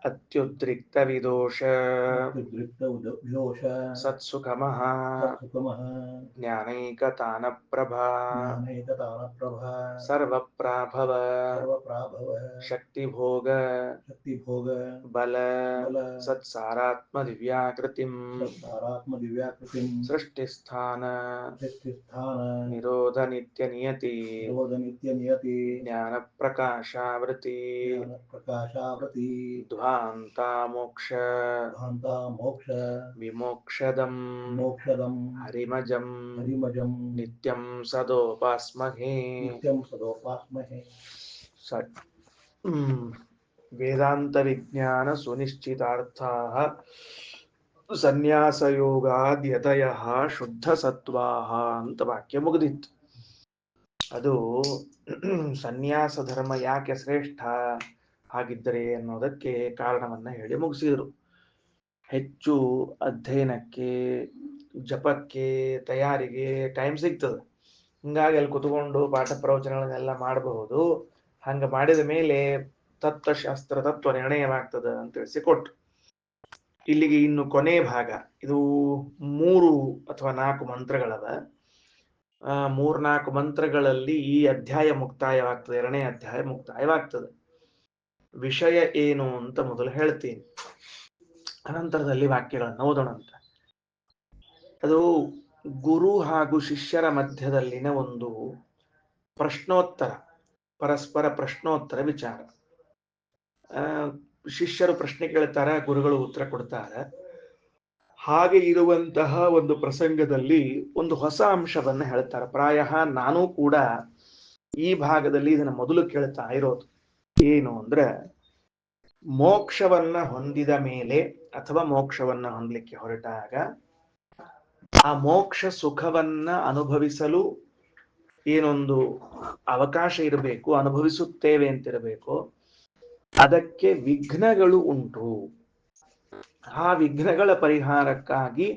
ಅತ್ಯುದ್ರಿಕ್ತವಿದೋಷ ವಿದೋಷ ಸತ್ಸುಖಮಃ ಸತ್ಸುಖಮಃ ಜ್ಞಾನೈಕತಾನಪ್ರಭಾ ಜ್ಞಾನೈಕತಾನಪ್ರಭಾ ಸರ್ವಪ್ರಾಭವ ಸರ್ವಪ್ರಾಭವ ಶಕ್ತಿಭೋಗ ಶಕ್ತಿಭೋಗ ಬಲ ಬಲ ಸತ್ಸಾರಾತ್ಮದಿವ್ಯಾಕೃತಿಂ ಸತ್ತಾರಾತ್ಮದಿವ್ಯಾಕೃತಿಂ ಸೃಷ್ಟಿಸ್ಥಾನ ಸೃಷ್ಟಿಸ್ಥಾನ ನಿರೋಧ ನಿತ್ಯನಿಯತಿ ನಿರೋಧ ನಿತ್ಯನಿಯತಿ ಜ್ಞಾನಪ್ರಕಾಶಾವೃತಿ ಜ್ಞಾನಪ್ರಕಾಶಾವೃತಿ ಧ್ವಾಂತ ಮೋಕ್ಷ ಧ್ವಾಂತ ಮೋಕ್ಷ ವಿಮೋಕ್ಷದಂ ಮೋಕ್ಷದಂ ಹರಿಮಜಂ ಹರಿಮಜಂ ನಿತ್ಯಂ ಸದೋಪಾಸ್ಮಹೇ ನಿತ್ಯಂ ಸದೋಪಾಸ್ಮಹೇ. ವೇದಾಂತ ವಿಜ್ಞಾನ ಸುನಿಶ್ಚಿತಾರ್ಥಾಃ ಸನ್ಯಾಸಯೋಗಾದ್ಯತಯಃ ಶುದ್ಧ ಸತ್ವಾಃ ಅಂತ ವಾಕ್ಯ ಮುಗಿದಿತ್ತು. ಅದು ಸನ್ಯಾಸ ಧರ್ಮ ಯಾಕೆ ಶ್ರೇಷ್ಠ ಹಾಗಿದ್ದರೆ ಅನ್ನೋದಕ್ಕೆ ಕಾರಣವನ್ನ ಹೇಳಿ ಮುಗಿಸಿದರು. ಹೆಚ್ಚು ಅಧ್ಯಯನಕ್ಕೆ ಜಪಕ್ಕೆ ತಯಾರಿಗೆ ಟೈಮ್ ಸಿಗ್ತದೆ. ಹಿಂಗಾಗಿ ಅಲ್ಲಿ ಕುತ್ಕೊಂಡು ಪಾಠ ಪ್ರವಚನಗಳನ್ನೆಲ್ಲ ಮಾಡಬಹುದು. ಹಂಗ ಮಾಡಿದ ಮೇಲೆ ತತ್ವಶಾಸ್ತ್ರ ತತ್ವ ನಿರ್ಣಯವಾಗ್ತದೆ ಅಂತ ತಿಳಿಸಿಕೊಟ್ರು. ಇಲ್ಲಿಗೆ ಇನ್ನು ಕೊನೆ ಭಾಗ. ಇದು 3 ಅಥವಾ 4 ಮಂತ್ರಗಳವ. 3-4 ಮಂತ್ರಗಳಲ್ಲಿ ಈ ಅಧ್ಯಾಯ ಮುಕ್ತಾಯವಾಗ್ತದೆ, 2ನೇ ಅಧ್ಯಾಯ ಮುಕ್ತಾಯವಾಗ್ತದೆ. ವಿಷಯ ಏನು ಅಂತ ಮೊದಲು ಹೇಳ್ತೀನಿ, ಅನಂತರದಲ್ಲಿ ವಾಕ್ಯಗಳನ್ನು ಓದೋಣಂತ. ಅದು ಗುರು ಹಾಗೂ ಶಿಷ್ಯರ ಮಧ್ಯದಲ್ಲಿನ ಒಂದು ಪ್ರಶ್ನೋತ್ತರ, ಪರಸ್ಪರ ಪ್ರಶ್ನೋತ್ತರ ವಿಚಾರ. ಶಿಷ್ಯರು ಪ್ರಶ್ನೆ ಕೇಳ್ತಾರೆ, ಗುರುಗಳು ಉತ್ತರ ಕೊಡ್ತಾರೆ. ಹಾಗೆ ಇರುವಂತಹ ಒಂದು ಪ್ರಸಂಗದಲ್ಲಿ ಒಂದು ಹೊಸ ಅಂಶವನ್ನ ಹೇಳ್ತಾರೆ. ಪ್ರಾಯ ನಾನೂ ಕೂಡ ಈ ಭಾಗದಲ್ಲಿ ಇದನ್ನ ಮೊದಲು ಕೇಳ್ತಾ ಇರೋದು. ಏನು ಅಂದ್ರೆ, ಮೋಕ್ಷವನ್ನ ಹೊಂದಿದ ಮೇಲೆ ಅಥವಾ ಮೋಕ್ಷವನ್ನ ಹೊಂದಲಿಕ್ಕೆ ಹೊರಟಾಗ ಆ ಮೋಕ್ಷ ಸುಖವನ್ನ ಅನುಭವಿಸಲು ಏನೊಂದು ಅವಕಾಶ ಇರಬೇಕು, ಅನುಭವಿಸುತ್ತೇವೆ ಅಂತಿರಬೇಕು. ಅದಕ್ಕೆ ವಿಘ್ನಗಳು ಉಂಟು. ಆ ವಿಘ್ನಗಳ ಪರಿಹಾರಕ್ಕಾಗಿ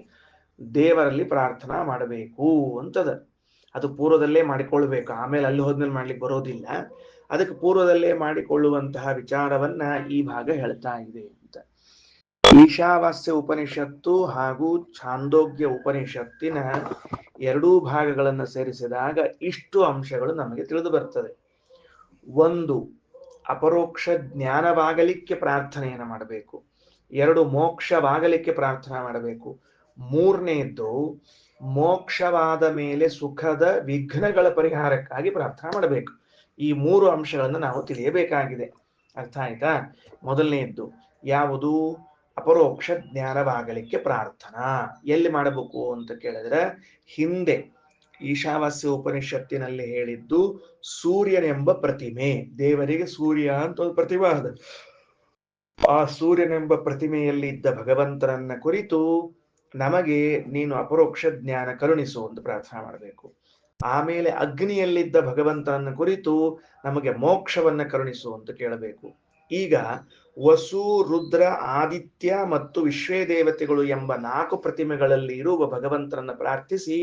ದೇವರಲ್ಲಿ ಪ್ರಾರ್ಥನಾ ಮಾಡಬೇಕು ಅಂತದ. ಅದು ಪೂರ್ವದಲ್ಲೇ ಮಾಡಿಕೊಳ್ಬೇಕು, ಆಮೇಲೆ ಅಲ್ಲಿ ಹೋದ್ಮೇಲೆ ಮಾಡ್ಲಿಕ್ಕೆ ಬರೋದಿಲ್ಲ. ಅದಕ್ಕೆ ಪೂರ್ವದಲ್ಲೇ ಮಾಡಿಕೊಳ್ಳುವಂತಹ ವಿಚಾರವನ್ನ ಈ ಭಾಗ ಹೇಳ್ತಾ ಇದೆ ಅಂತ. ಈಶಾವಾಸ್ಯ ಉಪನಿಷತ್ತು ಹಾಗೂ ಛಾಂದೋಗ್ಯ ಉಪನಿಷತ್ತಿನ 2 ಭಾಗಗಳನ್ನು ಸೇರಿಸಿದಾಗ ಇಷ್ಟು ಅಂಶಗಳು ನಮಗೆ ತಿಳಿದು ಬರ್ತದೆ. 1, ಅಪರೋಕ್ಷ ಜ್ಞಾನವಾಗಲಿಕ್ಕೆ ಪ್ರಾರ್ಥನೆಯನ್ನು ಮಾಡಬೇಕು. 2, ಮೋಕ್ಷವಾಗಲಿಕ್ಕೆ ಪ್ರಾರ್ಥನಾ ಮಾಡಬೇಕು. 3ನೇದ್ದು, ಮೋಕ್ಷವಾದ ಮೇಲೆ ಸುಖದ ವಿಘ್ನಗಳ ಪರಿಹಾರಕ್ಕಾಗಿ ಪ್ರಾರ್ಥನಾ ಮಾಡಬೇಕು. ಈ 3 ಅಂಶಗಳನ್ನು ನಾವು ತಿಳಿಯಬೇಕಾಗಿದೆ. ಅರ್ಥ ಆಯ್ತಾ? ಮೊದಲನೆಯದ್ದು ಯಾವುದು? ಅಪರೋಕ್ಷ ಜ್ಞಾನವಾಗಲಿಕ್ಕೆ ಪ್ರಾರ್ಥನಾ. ಎಲ್ಲಿ ಮಾಡಬೇಕು ಅಂತ ಕೇಳಿದ್ರೆ, ಹಿಂದೆ ಈಶಾವಾಸ್ಯ ಉಪನಿಷತ್ತಿನಲ್ಲಿ ಹೇಳಿದ್ದು ಸೂರ್ಯನೆಂಬ ಪ್ರತಿಮೆ. ದೇವರಿಗೆ ಸೂರ್ಯ ಅಂತ ಒಂದು ಪ್ರತಿಮೆ ಅದ. ಆ ಸೂರ್ಯನೆಂಬ ಪ್ರತಿಮೆಯಲ್ಲಿ ಇದ್ದ ಭಗವಂತನನ್ನ ಕುರಿತು ನಮಗೆ ನೀನು ಅಪರೋಕ್ಷ ಜ್ಞಾನ ಕರುಣಿಸು ಅಂತ ಪ್ರಾರ್ಥನಾ ಮಾಡಬೇಕು. ಆಮೇಲೆ ಅಗ್ನಿಯಲ್ಲಿದ್ದ ಭಗವಂತನನ್ನ ಕುರಿತು ನಮಗೆ ಮೋಕ್ಷವನ್ನ ಕರುಣಿಸು ಅಂತ ಕೇಳಬೇಕು. ಈಗ ವಸು, ರುದ್ರ, ಆದಿತ್ಯ ಮತ್ತು ವಿಶ್ವೇ ದೇವತೆಗಳು ಎಂಬ 4 ಪ್ರತಿಮೆಗಳಲ್ಲಿ ಇರುವ ಭಗವಂತನನ್ನ ಪ್ರಾರ್ಥಿಸಿ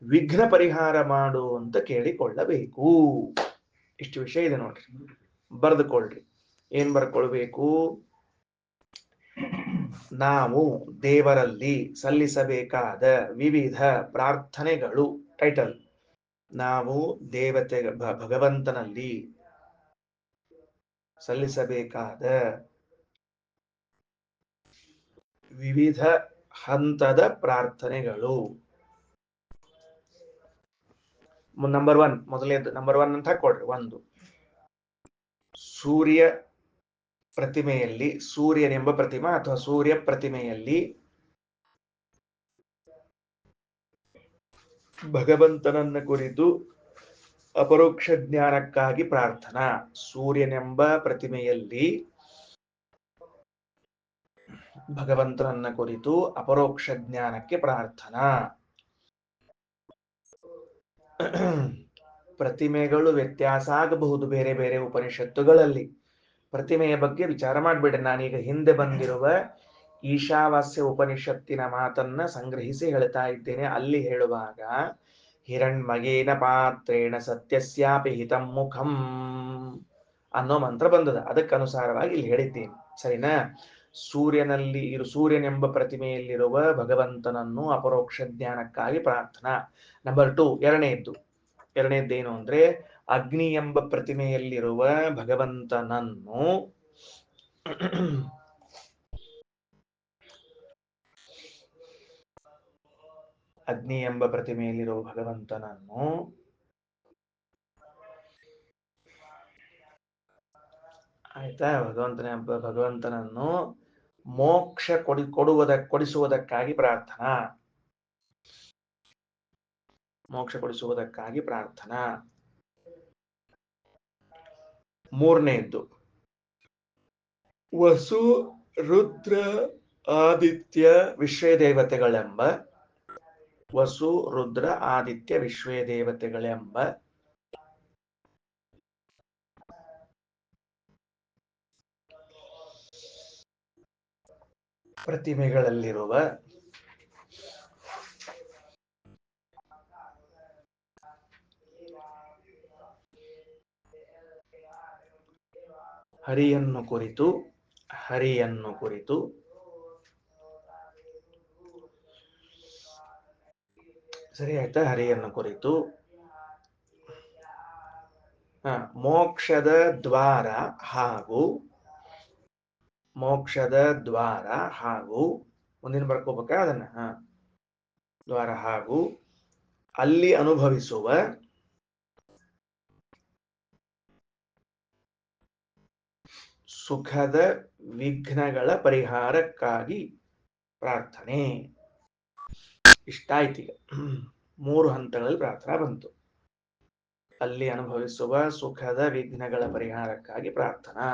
ವಿಘ್ನ ಪರಿಹಾರ ಮಾಡು ಅಂತ ಕೇಳಿಕೊಳ್ಳಬೇಕು. ಇಷ್ಟು ವಿಷಯ ಇದೆ ನೋಡ್ರಿ, ಬರೆದುಕೊಳ್ಳ್ರಿ. ಏನ್ ಬರ್ಕೊಳ್ಬೇಕು? ನಾವು ದೇವರಲ್ಲಿ ಸಲ್ಲಿಸಬೇಕಾದ ವಿವಿಧ ಪ್ರಾರ್ಥನೆಗಳು. ಟೈಟಲ್: ನಾವು ಭಗವಂತನಲ್ಲಿ ಸಲ್ಲಿಸಬೇಕಾದ ವಿವಿಧ ಹಂತದ ಪ್ರಾರ್ಥನೆಗಳು. ನಂಬರ್ 1, ಮೊದಲನೇದು ನಂಬರ್ 1 ಅಂತ ಹಾಕೊಡ್ರಿ. 1, ಸೂರ್ಯ ಪ್ರತಿಮೆಯಲ್ಲಿ, ಸೂರ್ಯನೆಂಬ ಪ್ರತಿಮಾ ಅಥವಾ ಸೂರ್ಯ ಪ್ರತಿಮೆಯಲ್ಲಿ ಭಗವಂತನನ್ನ ಕುರಿತು ಅಪರೋಕ್ಷ ಜ್ಞಾನಕ್ಕಾಗಿ ಪ್ರಾರ್ಥನಾ. ಸೂರ್ಯನೆಂಬ ಪ್ರತಿಮೆಯಲ್ಲಿ ಭಗವಂತನನ್ನ ಕುರಿತು ಅಪರೋಕ್ಷ ಜ್ಞಾನಕ್ಕೆ ಪ್ರಾರ್ಥನಾ. ಪ್ರತಿಮೆಗಳು ವ್ಯತ್ಯಾಸ ಆಗಬಹುದು ಬೇರೆ ಬೇರೆ ಉಪನಿಷತ್ತುಗಳಲ್ಲಿ. ಪ್ರತಿಮೆಯ ಬಗ್ಗೆ ವಿಚಾರ ಮಾಡ್ಬೇಡ್ರಿ. ನಾನೀಗ ಹಿಂದೆ ಬಂದಿರುವ ಈಶಾವಾಸ್ಯ ಉಪನಿಷತ್ತಿನ ಮಾತನ್ನ ಸಂಗ್ರಹಿಸಿ ಹೇಳ್ತಾ ಇದ್ದೇನೆ. ಅಲ್ಲಿ ಹೇಳುವಾಗ ಹಿರಣ್ಮಯೇನ ಪಾತ್ರೇಣ ಸತ್ಯಸ್ಯಾಪಿ ಹಿತಂ ಮುಖಂ ಅನ್ನೋ ಮಂತ್ರ ಬಂದದ. ಅದಕ್ಕನುಸಾರವಾಗಿ ಇಲ್ಲಿ ಹೇಳಿದ್ದೇನೆ, ಸರಿನಾ? ಸೂರ್ಯನೆಂಬ ಪ್ರತಿಮೆಯಲ್ಲಿರುವ ಭಗವಂತನನ್ನು ಅಪರೋಕ್ಷ ಜ್ಞಾನಕ್ಕಾಗಿ ಪ್ರಾರ್ಥನಾ. ನಂಬರ್ 2, ಎರಡನೇದ್ದೇನು ಅಂದ್ರೆ ಅಗ್ನಿ ಎಂಬ ಪ್ರತಿಮೆಯಲ್ಲಿರುವ ಭಗವಂತನನ್ನು ಆಯ್ತಾ, ಭಗವಂತನನ್ನು ಮೋಕ್ಷ ಕೊಡಿಸುವುದಕ್ಕಾಗಿ ಪ್ರಾರ್ಥನಾ. ಮೂರನೇದ್ದು ವಸು ರುದ್ರ ಆದಿತ್ಯ ವಿಶ್ವೇ ದೇವತೆಗಳೆಂಬ ಪ್ರತಿಮೆಗಳಲ್ಲಿರುವ ಹರಿಯನ್ನು ಕುರಿತು ಸರಿ ಆಯ್ತಾ, ಹರಿಯನ್ನು ಕುರಿತು ಮೋಕ್ಷದ ದ್ವಾರ ಹಾಗೂ ಮುಂದಿನ ಬರ್ಕೋಬೇಕ ಅದನ್ನ, ದ್ವಾರ ಹಾಗೂ ಅಲ್ಲಿ ಅನುಭವಿಸುವ ಸುಖದ ವಿಘ್ನಗಳ ಪರಿಹಾರಕ್ಕಾಗಿ ಪ್ರಾರ್ಥನೆ. ಇಷ್ಟ ಆಯ್ತು. ಈಗ 3 ಹಂತಗಳಲ್ಲಿ ಪ್ರಾರ್ಥನಾ ಬಂತು. ಅಲ್ಲಿ ಅನುಭವಿಸುವ ಸುಖದ ವಿಘ್ನಗಳ ಪರಿಹಾರಕ್ಕಾಗಿ ಪ್ರಾರ್ಥನಾ.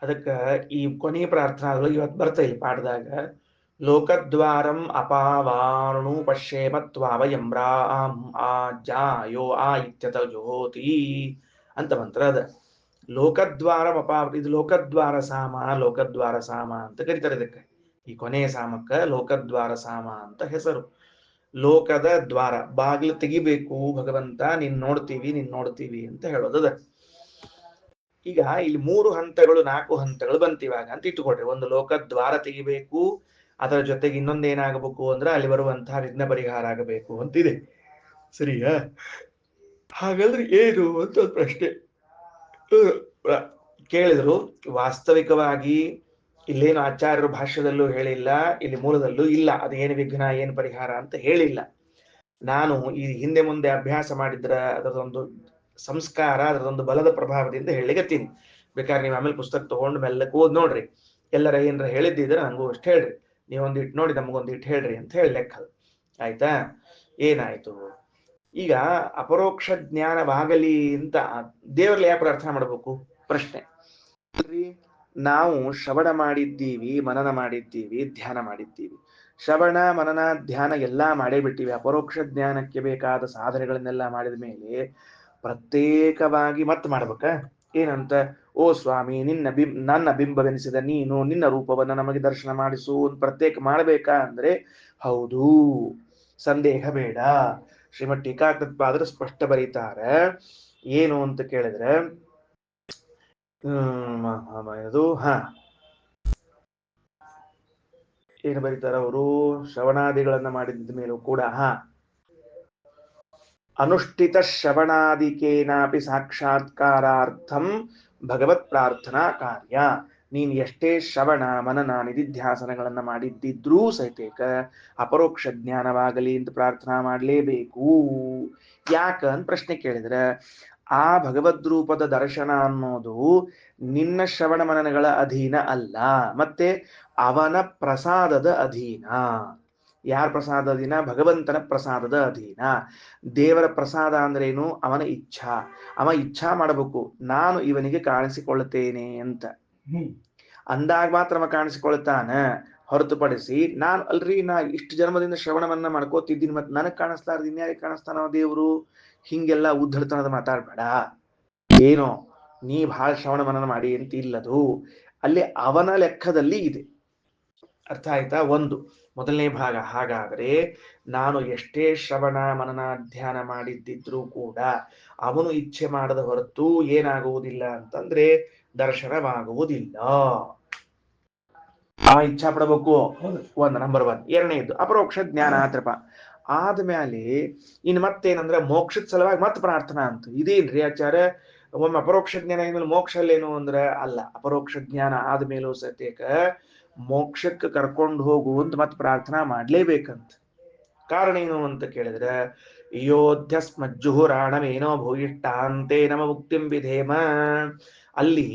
ಅದಕ್ಕ ಈ ಕೊನೆಯ ಪ್ರಾರ್ಥನಾ ಇವತ್ತು ಬರ್ತಾ ಇಲ್ಲ ಪಾಠದಾಗ. ಲೋಕದ್ವಾರಂ ಅಪಾವಾರಣು ಪಶ್ಯೇಮತ್ವಾವಯಮ್ರಾಂ ಆಜಾಯೋ ಆ ಇತ್ಯತ ಜ್ಯೋತಿ ಅಂತ ಮಂತ್ರ ಅದ. ಲೋಕದ್ವಾರಂ ಇದು ಲೋಕದ್ವಾರ ಸಾಮ ಅಂತ ಕರೀತಾರೆ ಇದಕ್ಕೆ. ಈ ಕೊನೆಯ ಸಾಮಕ್ಕ ಲೋಕದ್ವಾರ ಸಾಮ ಅಂತ ಹೆಸರು. ಲೋಕದ ದ್ವಾರ, ಬಾಗಿಲು ತೆಗಿಬೇಕು ಭಗವಂತ, ನೀನ್ ನೋಡ್ತೀವಿ ಅಂತ ಹೇಳೋದದ. ಈಗ ಇಲ್ಲಿ 3 ಹಂತಗಳು 4 ಹಂತಗಳು ಬಂತಿವಾಗ ಅಂತ ಇಟ್ಟುಕೊಡ್ರಿ. ಒಂದು ಲೋಕದ್ವಾರ ತೆಗಿಬೇಕು, ಅದರ ಜೊತೆಗೆ ಇನ್ನೊಂದೇನಾಗಬೇಕು ಅಂದ್ರೆ ಅಲ್ಲಿ ಬರುವಂತಹ ವಿಘ್ನ ಪರಿಹಾರ ಆಗಬೇಕು ಅಂತಿದೆ. ಸರಿಯಾ? ಹಾಗಾದ್ರೆ ಏನು ಅಂತ ಒಂದು ಪ್ರಶ್ನೆ ಕೇಳಿದ್ರು. ವಾಸ್ತವಿಕವಾಗಿ ಇಲ್ಲೇನು ಆಚಾರ್ಯರು ಭಾಷ್ಯದಲ್ಲೂ ಹೇಳಿಲ್ಲ, ಇಲ್ಲಿ ಮೂಲದಲ್ಲೂ ಇಲ್ಲ, ಅದೇನು ವಿಘ್ನ ಏನು ಪರಿಹಾರ ಅಂತ ಹೇಳಿಲ್ಲ. ನಾನು ಈ ಹಿಂದೆ ಮುಂದೆ ಅಭ್ಯಾಸ ಮಾಡಿದ್ರ ಅದರದೊಂದು ಸಂಸ್ಕಾರ, ಅದರದೊಂದು ಬಲದ ಪ್ರಭಾವದಿಂದ ಹೇಳಿಗತ್ತೀನಿ. ಬೇಕಾದ್ರೆ ನೀವು ಆಮೇಲೆ ಪುಸ್ತಕ ತಗೊಂಡು ಮೆಲ್ಲಕ್ಕೆ ಓದ್ ನೋಡ್ರಿ. ಎಲ್ಲರ ಏನಾರ ಹೇಳಿದ್ದಿದ್ರೆ ನನಗೂ ಅಷ್ಟು ಹೇಳ್ರಿ, ನೀವೊಂದಿಟ್ಟು ನೋಡಿ ನಮಗೊಂದಿಟ್ಟು ಹೇಳ್ರಿ ಅಂತ ಹೇಳಿ ಲೆಕ್ಕ. ಆಯ್ತಾ? ಏನಾಯ್ತು? ಈಗ ಅಪರೋಕ್ಷ ಜ್ಞಾನವಾಗಲಿ ಅಂತ ದೇವರಲ್ಲಿ ಯಾಕೆ ಪ್ರಾರ್ಥನೆ ಮಾಡಬೇಕು ಪ್ರಶ್ನೆ. ನಾವು ಶ್ರವಣ ಮಾಡಿದ್ದೀವಿ, ಮನನ ಮಾಡಿದ್ದೀವಿ, ಧ್ಯಾನ ಮಾಡಿದ್ದೀವಿ. ಶ್ರವಣ ಮನನ ಧ್ಯಾನ ಎಲ್ಲಾ ಮಾಡೇ ಬಿಟ್ಟಿವಿ. ಅಪರೋಕ್ಷ ಜ್ಞಾನಕ್ಕೆ ಬೇಕಾದ ಸಾಧನೆಗಳನ್ನೆಲ್ಲ ಮಾಡಿದ ಮೇಲೆ ಪ್ರತ್ಯೇಕವಾಗಿ ಮತ್ತೆ ಮಾಡ್ಬೇಕ. ಏನಂತ? ಓ ಸ್ವಾಮಿ, ನನ್ನ ಬಿಂಬವೆನಿಸಿದ ನೀನು ನಿನ್ನ ರೂಪವನ್ನು ನಮಗೆ ದರ್ಶನ ಮಾಡಿಸು ಅಂತ ಪ್ರತ್ಯೇಕ ಮಾಡ್ಬೇಕಾ ಅಂದ್ರೆ ಹೌದು, ಸಂದೇಹ ಬೇಡ. ಶ್ರೀಮದ್ ಟೀಕಾಕೃತ್ಪಾದರು ಸ್ಪಷ್ಟ ಬರೀತಾರೆ. ಏನು ಅಂತ ಕೇಳಿದ್ರೆ ಏನು ಬರೀತಾರ ಅವರು? ಶ್ರವಣಾದಿಗಳನ್ನ ಮಾಡಿದ ಮೇಲೂ ಕೂಡ ಅನುಷ್ಠಿತ ಶ್ರವಣಾದಿಕೇನಾಪಿ ಸಾಕ್ಷಾತ್ಕಾರಾರ್ಥಂ ಭಗವತ್ ಪ್ರಾರ್ಥನಾ ಕಾರ್ಯ. ನೀನ್ ಎಷ್ಟೇ ಶ್ರವಣ ಮನನ ನಿಧಿಧ್ಯಾಸನಗಳನ್ನ ಮಾಡಿದ್ದಿದ್ರೂ ಸಹಿತೇಕ ಅಪರೋಕ್ಷ ಜ್ಞಾನವಾಗಲಿ ಅಂತ ಪ್ರಾರ್ಥನಾ ಮಾಡಲೇಬೇಕು. ಯಾಕಂತ ಪ್ರಶ್ನೆ ಕೇಳಿದ್ರೆ, ಆ ಭಗವದ್ರೂಪದ ದರ್ಶನ ಅನ್ನೋದು ನಿನ್ನ ಶ್ರವಣ ಮನನಗಳ ಅಧೀನ ಅಲ್ಲ, ಮತ್ತೆ ಅವನ ಪ್ರಸಾದದ ಅಧೀನ. ಯಾರ ಪ್ರಸಾದ ಅಧೀನ? ಭಗವಂತನ ಪ್ರಸಾದದ ಅಧೀನ. ದೇವರ ಪ್ರಸಾದ ಅಂದ್ರೇನು? ಅವನ ಇಚ್ಛಾ. ಅವ ಇಚ್ಛಾ ಮಾಡಬೇಕು, ನಾನು ಇವನಿಗೆ ಕಾಣಿಸಿಕೊಳ್ಳುತ್ತೇನೆ ಅಂತ ಅಂದಾಗ ಮಾತ್ರ ಅವ ಕಾಣಿಸಿಕೊಳ್ತಾನ. ಹೊರತುಪಡಿಸಿ ನಾ ಇಷ್ಟು ಜನ್ಮದಿಂದ ಶ್ರವಣವನ್ನ ಮಾಡ್ಕೋತಿದ್ದೀನಿ, ಮತ್ತೆ ನನಗ್ ಕಾಣಿಸ್ಲಾರ್ದು ಇನ್ಯಾರಿಗೆ ಕಾಣಿಸ್ತಾನ ದೇವರು? ಹಿಂಗೆಲ್ಲ ಉದ್ದಡತನದ ಮಾತಾಡ್ಬೇಡ. ಏನೋ ನೀ ಬಹಳ ಶ್ರವಣ ಮನನ ಮಾಡಿ ಅಂತ ಇಲ್ಲದು, ಅಲ್ಲಿ ಅವನ ಲೆಕ್ಕದಲ್ಲಿ ಇದೆ. ಅರ್ಥ ಆಯ್ತಾ? ಒಂದು ಮೊದಲನೇ ಭಾಗ. ಹಾಗಾದರೆ ನಾನು ಎಷ್ಟೇ ಶ್ರವಣ ಮನನ ಧ್ಯಾನ ಮಾಡಿದ್ದಿದ್ರೂ ಕೂಡ ಅವನು ಇಚ್ಛೆ ಮಾಡದ ಹೊರತು ಏನಾಗುವುದಿಲ್ಲ ಅಂತಂದ್ರೆ ದರ್ಶನವಾಗುವುದಿಲ್ಲ. ಆ ಇಚ್ಛಾ ಪಡಬೇಕು, ಒಂದು ನಂಬರ್ 1. ಎರಡನೇದು ಅಪರೋಕ್ಷ ಜ್ಞಾನ ಆತ್ರಪ. ಆದ್ಮೇಲೆ ಇನ್ ಮತ್ತೇನಂದ್ರೆ ಮೋಕ್ಷದ ಸಲುವಾಗಿ ಮತ್ ಪ್ರಾರ್ಥನಾ ಅಂತ. ಇದೇನ್ರಿ ಆಚಾರ್ಯ, ಒಮ್ಮೆ ಅಪರೋಕ್ಷ ಜ್ಞಾನ ಆದ್ಮೇಲೆ ಮೋಕ್ಷ ಅಲ್ಲೇನು ಅಂದ್ರೆ ಅಲ್ಲ. ಅಪರೋಕ್ಷ ಜ್ಞಾನ ಆದ್ಮೇಲೂ ಸತ್ಯಕ ಮೋಕ್ಷಕ್ಕೆ ಕರ್ಕೊಂಡು ಹೋಗುವಂತ ಮತ್ ಪ್ರಾರ್ಥನಾ ಮಾಡ್ಲೇಬೇಕಂತ. ಕಾರಣ ಏನು ಅಂತ ಕೇಳಿದ್ರೆ ಯೋಧ್ಯಸ್ಮಜ್ಜುಹುರಾಣಮೇನೋ ಭೂಯಿಷ್ಟಾಂತೆ ನಮ ಮುಕ್ತಿಂ ವಿಧೇಮ. ಅಲ್ಲಿ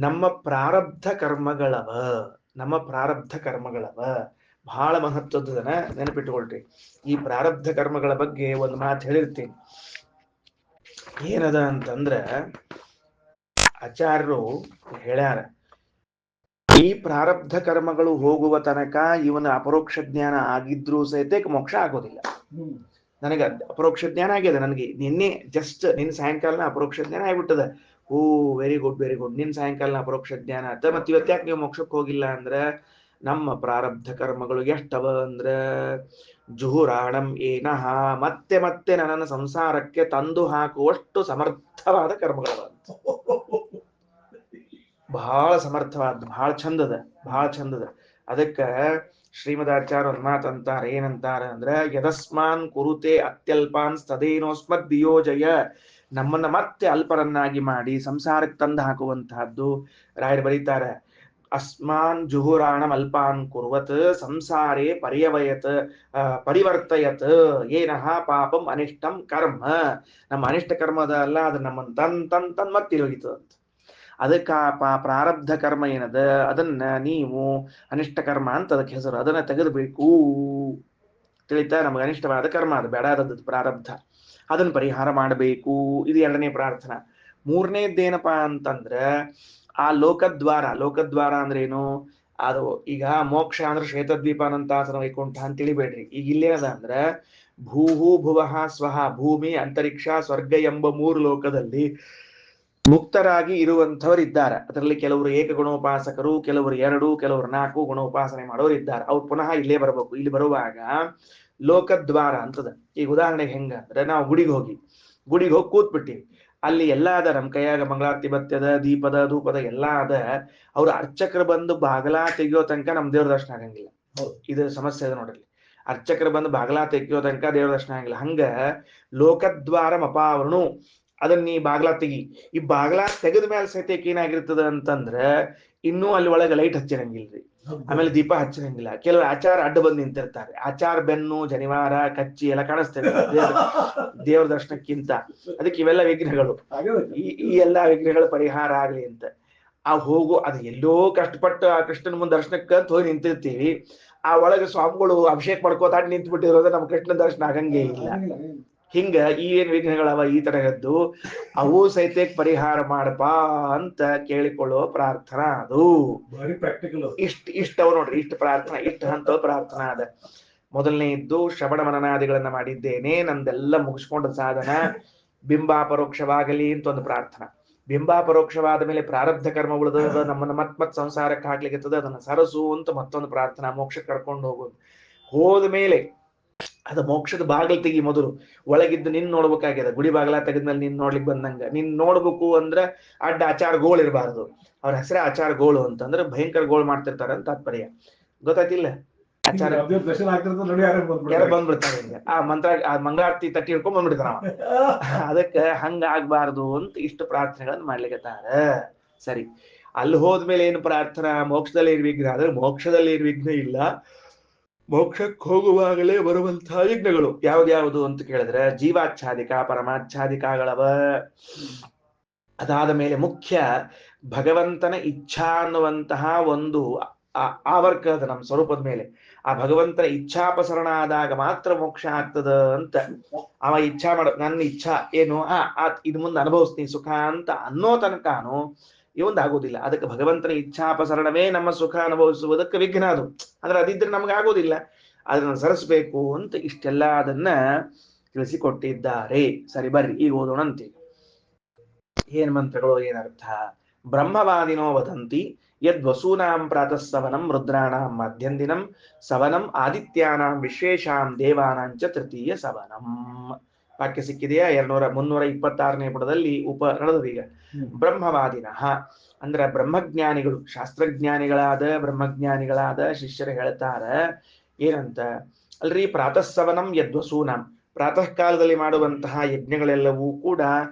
ನಮ್ಮ ಪ್ರಾರಬ್ಧ ಕರ್ಮಗಳವ, ನಮ್ಮ ಪ್ರಾರಬ್ಧ ಕರ್ಮಗಳವ ಬಹಳ ಮಹತ್ವದನ್ನ ನೆನಪಿಟ್ಟುಕೊಳ್ರಿ. ಈ ಪ್ರಾರಬ್ಧ ಕರ್ಮಗಳ ಬಗ್ಗೆ ಒಂದು ಮಾತು ಹೇಳಿರ್ತೀನಿ. ಏನದ ಅಂತಂದ್ರ ಆಚಾರ್ಯರು ಹೇಳ್ಯಾರ, ಈ ಪ್ರಾರಬ್ಧ ಕರ್ಮಗಳು ಹೋಗುವ ತನಕ ಇವನ ಅಪರೋಕ್ಷ ಜ್ಞಾನ ಆಗಿದ್ರೂ ಸಹಿತ ಮೋಕ್ಷ ಆಗೋದಿಲ್ಲ. ನನಗೆ ಅಪರೋಕ್ಷ ಜ್ಞಾನ ಆಗಿದೆ, ನನಗೆ ನಿನ್ನೆ ಜಸ್ಟ್ ನಿನ್ನ ಸಾಯಂಕಾಲನ ಅಪರೋಕ್ಷ ಜ್ಞಾನ ಆಗ್ಬಿಟ್ಟದ. ಓ ವೆರಿ ಗುಡ್ ವೆರಿ ಗುಡ್, ನಿನ್ನ ಸಾಯಂಕಾಲನ ಅಪರೋಕ್ಷ ಜ್ಞಾನ ಆತ. ಮತ್ತೆ ಇವತ್ತ್ಯಾಕೆ ನೀವು ಮೋಕ್ಷಕ್ಕೆ ಹೋಗಿಲ್ಲ ಅಂದ್ರೆ ನಮ್ಮ ಪ್ರಾರಬ್ಧ ಕರ್ಮಗಳು ಎಷ್ಟವ ಅಂದ್ರ ಜುಹುರಾಣಂ ಏನಹ, ಮತ್ತೆ ಮತ್ತೆ ನನ್ನನ್ನು ಸಂಸಾರಕ್ಕೆ ತಂದು ಹಾಕುವಷ್ಟು ಸಮರ್ಥವಾದ ಕರ್ಮಗಳವ. ಬಹಳ ಸಮರ್ಥವಾದ, ಬಹಳ ಚಂದದ, ಬಹಳ ಚಂದದ. ಅದಕ್ಕ ಶ್ರೀಮದಾಚಾರ್ಯ ಒಂದ್ ಮಾತಂತಾರ, ಏನಂತಾರ ಅಂದ್ರೆ ಯದಸ್ಮಾನ್ ಕುರುತೆ ಅತ್ಯಲ್ಪಾನ್ ತದೇನೋಸ್ಮದ್ ವಿಯೋಜಯ. ನಮ್ಮನ್ನ ಮತ್ತೆ ಅಲ್ಪರನ್ನಾಗಿ ಮಾಡಿ ಸಂಸಾರಕ್ಕೆ ತಂದು ಹಾಕುವಂತಹದ್ದು. ರಾಯರು ಬರೀತಾರೆ, ಅಸ್ಮಾನ್ ಜುಹುರಾಣಂ ಅಲ್ಪಾನ್ ಕುರ್ವತ್ ಸಂಸಾರೇ ಪರಿವರ್ತಯತ್ ಏನಹ ಪಾಪಂ ಅನಿಷ್ಟಂ ಕರ್ಮ. ನಮ್ಮ ಅನಿಷ್ಟ ಕರ್ಮದ ಅಲ್ಲ, ಅದು ನಮ್ಮನ್ನು ತನ್ ಮತ್ತೆ ಹೋಗಿತು ಅಂತ. ಅದಕ್ಕ ಪ್ರಾರಬ್ಧ ಕರ್ಮ ಏನದ ಅದನ್ನ ನೀವು ಅನಿಷ್ಟ ಕರ್ಮ ಅಂತ ಅದಕ್ಕೆ ಹೆಸರು, ಅದನ್ನ ತೆಗೆದಬೇಕು. ತಿಳಿತಾ? ನಮಗೆ ಅನಿಷ್ಟವಾದ ಕರ್ಮ ಅದು ಬೇಡಾದದ್ದು ಪ್ರಾರಬ್ಧ, ಅದನ್ನ ಪರಿಹಾರ ಮಾಡಬೇಕು. ಇದು ಎರಡನೇ ಪ್ರಾರ್ಥನಾ. ಮೂರನೇದ್ದೇನಪ್ಪಾ ಅಂತಂದ್ರೆ ಆ ಲೋಕದ್ವಾರ. ಲೋಕದ್ವಾರ ಅಂದ್ರೆ ಏನು? ಅದು ಈಗ ಮೋಕ್ಷ ಅಂದ್ರೆ ಶ್ವೇತದ್ವೀಪ ಅನಂತಾಸನ ವೈಕುಂಠ ಅಂತ ತಿಳಿಬೇಡ್ರಿ. ಈಗ ಇಲ್ಲೇನದ ಅಂದ್ರೆ ಭೂಹು ಭುವಃ ಸ್ವಹ, ಭೂಮಿ ಅಂತರಿಕ್ಷ ಸ್ವರ್ಗ ಎಂಬ 3 ಲೋಕದಲ್ಲಿ ಮುಕ್ತರಾಗಿ ಇರುವಂಥವ್ರು ಇದ್ದಾರೆ. ಅದರಲ್ಲಿ ಕೆಲವರು ಏಕಗುಣೋಪಾಸಕರು, ಕೆಲವರು 2, ಕೆಲವರು 4 ಗುಣೋಪಾಸನೆ ಮಾಡೋರು ಇದ್ದಾರೆ. ಅವ್ರು ಪುನಃ ಇಲ್ಲೇ ಬರಬೇಕು. ಇಲ್ಲಿ ಬರುವಾಗ ಲೋಕದ್ವಾರ ಅಂತದ. ಈಗ ಉದಾಹರಣೆಗೆ ಹೆಂಗ ಅಂದ್ರೆ ನಾವು ಗುಡಿಗೆ ಹೋಗಿ ಕೂತ್ಬಿಟ್ಟಿವಿ. ಅಲ್ಲಿ ಎಲ್ಲಾ ಅದ, ನಮ್ ಕೈಯಾಗ ಮಂಗಳಾರತಿ ಬತ್ಯದ, ದೀಪದ ಧೂಪದ ಎಲ್ಲಾ ಅದ. ಅವ್ರ ಅರ್ಚಕರು ಬಂದು ಬಾಗಲಾ ತೆಗಿಯೋ ತನಕ ನಮ್ ದೇವ್ರ ದರ್ಶನ ಆಗಂಗಿಲ್ಲ. ಇದು ಸಮಸ್ಯೆ ಅದ ನೋಡ್ರಿ. ಅರ್ಚಕರು ಬಂದು ಬಾಗಲಾ ತೆಗಿಯೋ ತನಕ ದೇವ್ರ ದರ್ಶನ ಆಗಂಗಿಲ್ಲ. ಹಂಗ ಲೋಕದ್ವಾರ ಅಪಾವರಣು, ಅದನ್ನ ನೀ ಬಾಗ್ಲಾ ತೆಗಿ. ಈ ಬಾಗ್ಲಾ ತೆಗೆದ ಮೇಲೆ ಸಹಿತ ಏನಾಗಿರ್ತದ ಅಂತಂದ್ರೆ ಇನ್ನೂ ಅಲ್ಲಿ ಒಳಗೆ ಲೈಟ್ ಹಚ್ಚಿರಂಗಿಲ್ರಿ, ಆಮೇಲೆ ದೀಪ ಹಚ್ಚಿರಂಗಿಲ್ಲ. ಕೆಲವರು ಆಚಾರ ಅಡ್ಡ ಬಂದು ನಿಂತಿರ್ತಾರೆ. ಆಚಾರ ಬೆನ್ನು ಜನಿವಾರ ಕಚ್ಚಿ ಎಲ್ಲ ಕಾಣಿಸ್ತೇವೆ ದೇವ್ರ ದರ್ಶನಕ್ಕಿಂತ. ಅದಕ್ಕೆ ಇವೆಲ್ಲ ವಿಘ್ನಗಳು. ಈ ಎಲ್ಲಾ ವಿಘ್ನಗಳ ಪರಿಹಾರ ಆಗ್ಲಿ ಅಂತ ಆ ಹೋಗು. ಅದು ಎಲ್ಲೋ ಕಷ್ಟಪಟ್ಟು ಆ ಕೃಷ್ಣನ ಮುಂದೆ ದರ್ಶನಕ್ಕೆ ಹೋಗಿ ನಿಂತಿರ್ತೀವಿ. ಆ ಒಳಗೆ ಸ್ವಾಮಿಗಳು ಅಭಿಷೇಕ ಮಾಡ್ಕೋತ ನಿಂತು ಬಿಟ್ಟಿರೋದು ನಮ್ ಕೃಷ್ಣನ ದರ್ಶನ ಆಗಂಗೇ ಇಲ್ಲ. ಹಿಂಗ ಈ ಏನ್ ವಿಘ್ನಗಳವ ಈ ತರಹದ್ದು ಅವು ಸಹಿತ ಪರಿಹಾರ ಮಾಡಪಾ ಅಂತ ಕೇಳಿಕೊಳ್ಳುವ ಪ್ರಾರ್ಥನಾ ಅದು. ಇಷ್ಟವ ನೋಡ್ರಿ, ಇಷ್ಟ ಪ್ರಾರ್ಥನಾ, ಇಷ್ಟ ಹಂತವ ಪ್ರಾರ್ಥನಾ ಅದ. ಮೊದಲನೇ ಇದ್ದು ಶ್ರವಣ ಮನನಾದಿಗಳನ್ನ ಮಾಡಿದ್ದೇನೆ, ನಂದೆಲ್ಲ ಮುಗಿಸ್ಕೊಂಡ ಸಾಧನ ಬಿಂಬಾಪರೋಕ್ಷವಾಗಲಿ ಅಂತ ಒಂದು ಪ್ರಾರ್ಥನಾ. ಬಿಂಬಾಪರೋಕ್ಷವಾದ ಮೇಲೆ ಪ್ರಾರಬ್ಧ ಕರ್ಮ ಉಳಿದ ನಮ್ಮನ್ನ ಮತ್ ಸಂಸಾರಕ್ಕೆ ಹಾಕ್ಲಿಕ್ಕೆ ಅದನ್ನ ಸರಸು ಅಂತ ಮತ್ತೊಂದು ಪ್ರಾರ್ಥನಾ. ಮೋಕ್ಷಕ್ಕೆ ಕರ್ಕೊಂಡು ಹೋಗೋದು. ಹೋದ ಮೇಲೆ ಅದು ಮೋಕ್ಷದ ಬಾಗಿಲು ತೆಗಿ. ಮೊದಲು ಒಳಗಿದ್ದು ನಿನ್ ನೋಡ್ಬೇಕಾಗ್ಯದ. ಗುಡಿ ಬಾಗಿಲ ತೆಗೆದ್ಮೇಲೆ ನಿನ್ ನೋಡ್ಲಿಕ್ಕೆ ಬಂದಂಗ ನಿನ್ ನೋಡ್ಬೇಕು ಅಂದ್ರೆ ಅಡ್ಡ ಆಚಾರ ಗೋಳು ಇರಬಾರ್ದು. ಅವ್ರ ಹೆಸರೇ ಆಚಾರ ಗೋಳು ಅಂತಂದ್ರೆ ಭಯಂಕರ ಗೋಳು ಮಾಡ್ತಿರ್ತಾರೆ ಅಂತ ತಾತ್ಪರ್ಯ. ಗೊತ್ತಾಯ್ತಿಲ್ಲ? ಆಚಾರ ಯಾರು ಬಂದ್ಬಿಡ್ತಾರೆ ಹಿಂಗ ಆ ಮಂಗಳಾರತಿ ತಟ್ಟಿ ಹಿಡ್ಕೊಂಡ್ ಬಂದ್ಬಿಡ್ತಾರ. ಅದಕ್ಕೆ ಹಂಗ ಆಗ್ಬಾರ್ದು ಅಂತ ಇಷ್ಟು ಪ್ರಾರ್ಥನೆಗಳನ್ನ ಮಾಡ್ಲಿಕ್ಕತ್ತಾರ. ಸರಿ, ಅಲ್ಲಿ ಹೋದ್ಮೇಲೆ ಏನು ಪ್ರಾರ್ಥನಾ? ಮೋಕ್ಷದಲ್ಲಿ ಏನ್ ವಿಘ್ನ ಅಂದ್ರೆ ಮೋಕ್ಷದಲ್ಲಿ ಏನ್ ವಿಘ್ನ ಇಲ್ಲ, ಮೋಕ್ಷಕ್ಕೆ ಹೋಗುವಾಗಲೇ ಬರುವಂತಹ ವಿಘ್ನಗಳು ಯಾವ್ದ್ಯಾವುದು ಅಂತ ಕೇಳಿದ್ರೆ ಜೀವಾಚ್ಛಾದಿಕ ಪರಮಾಚ್ಛಾದಿಕಗಳವ. ಅದಾದ ಮೇಲೆ ಮುಖ್ಯ ಭಗವಂತನ ಇಚ್ಛಾ ಅನ್ನುವಂತಹ ಒಂದು ಆವರ್ಕ ಅದ ನಮ್ಮ ಸ್ವರೂಪದ ಮೇಲೆ. ಆ ಭಗವಂತನ ಇಚ್ಛಾಪಸರಣ ಆದಾಗ ಮಾತ್ರ ಮೋಕ್ಷ ಆಗ್ತದ ಅಂತ. ಅವ ಇಚ್ಛಾ ಮಾಡ, ನನ್ನ ಇಚ್ಛಾ ಏನು ಇದು ಮುಂದೆ ಅನುಭವಿಸ್ತೀನಿ ಸುಖ ಅಂತ ಅನ್ನೋ ತನಕಾನು ಇವಂದಾಗೋದಿಲ್ಲ. ಅದಕ್ಕೆ ಭಗವಂತನ ಇಚ್ಛಾಪಸರಣವೇ ನಮ್ಮ ಸುಖ ಅನುಭವಿಸುವುದಕ್ಕೆ ವಿಘ್ನ ಅದು. ಅಂದ್ರೆ ಅದಿದ್ರೆ ನಮಗಾಗೋದಿಲ್ಲ, ಅದನ್ನ ಸರಿಸಬೇಕು ಅಂತ ಇಷ್ಟೆಲ್ಲ ಅದನ್ನ ತಿಳಿಸಿಕೊಟ್ಟಿದ್ದಾರೆ. ಸರಿ, ಬರ್ರಿ ಈಗ ಓದೋಣಂತೆ. ಏನ್ ಮಂತ್ರಗಳು, ಏನರ್ಥ? ಬ್ರಹ್ಮವಾದಿನೋ ವದಂತಿ ಯದ್ವಸೂನಾಂ ಪ್ರಾತಃ ಸವನಂ ರುದ್ರಾಣಾಂ ಮಧ್ಯಂ ದಿನಂ ಸವನಂ ಆದಿತ್ಯಾನಾಂ ವಿಶ್ವೇಶಾಂ ದೇವಾನಾಂಚ ತೃತೀಯ ಸವನಂ. ವಾಕ್ಯ ಸಿಕ್ಕಿದೆಯಾ? 326ನೇ ಪುಟದಲ್ಲಿ ನಡೆದದೀಗ. ಬ್ರಹ್ಮವಾದಿನಃ ಅಂದ್ರೆ ಬ್ರಹ್ಮಜ್ಞಾನಿಗಳು, ಬ್ರಹ್ಮಜ್ಞಾನಿಗಳಾದ ಶಿಷ್ಯರು ಹೇಳ್ತಾರ ಏನಂತ, ಅಲ್ರಿ ಪ್ರಾತಃ ಸವನಂ ಯದ್ವಸೂನಾಂ, ಪ್ರಾತಃ ಕಾಲದಲ್ಲಿ ಮಾಡುವಂತಹ ಯಜ್ಞಗಳೆಲ್ಲವೂ ಕೂಡ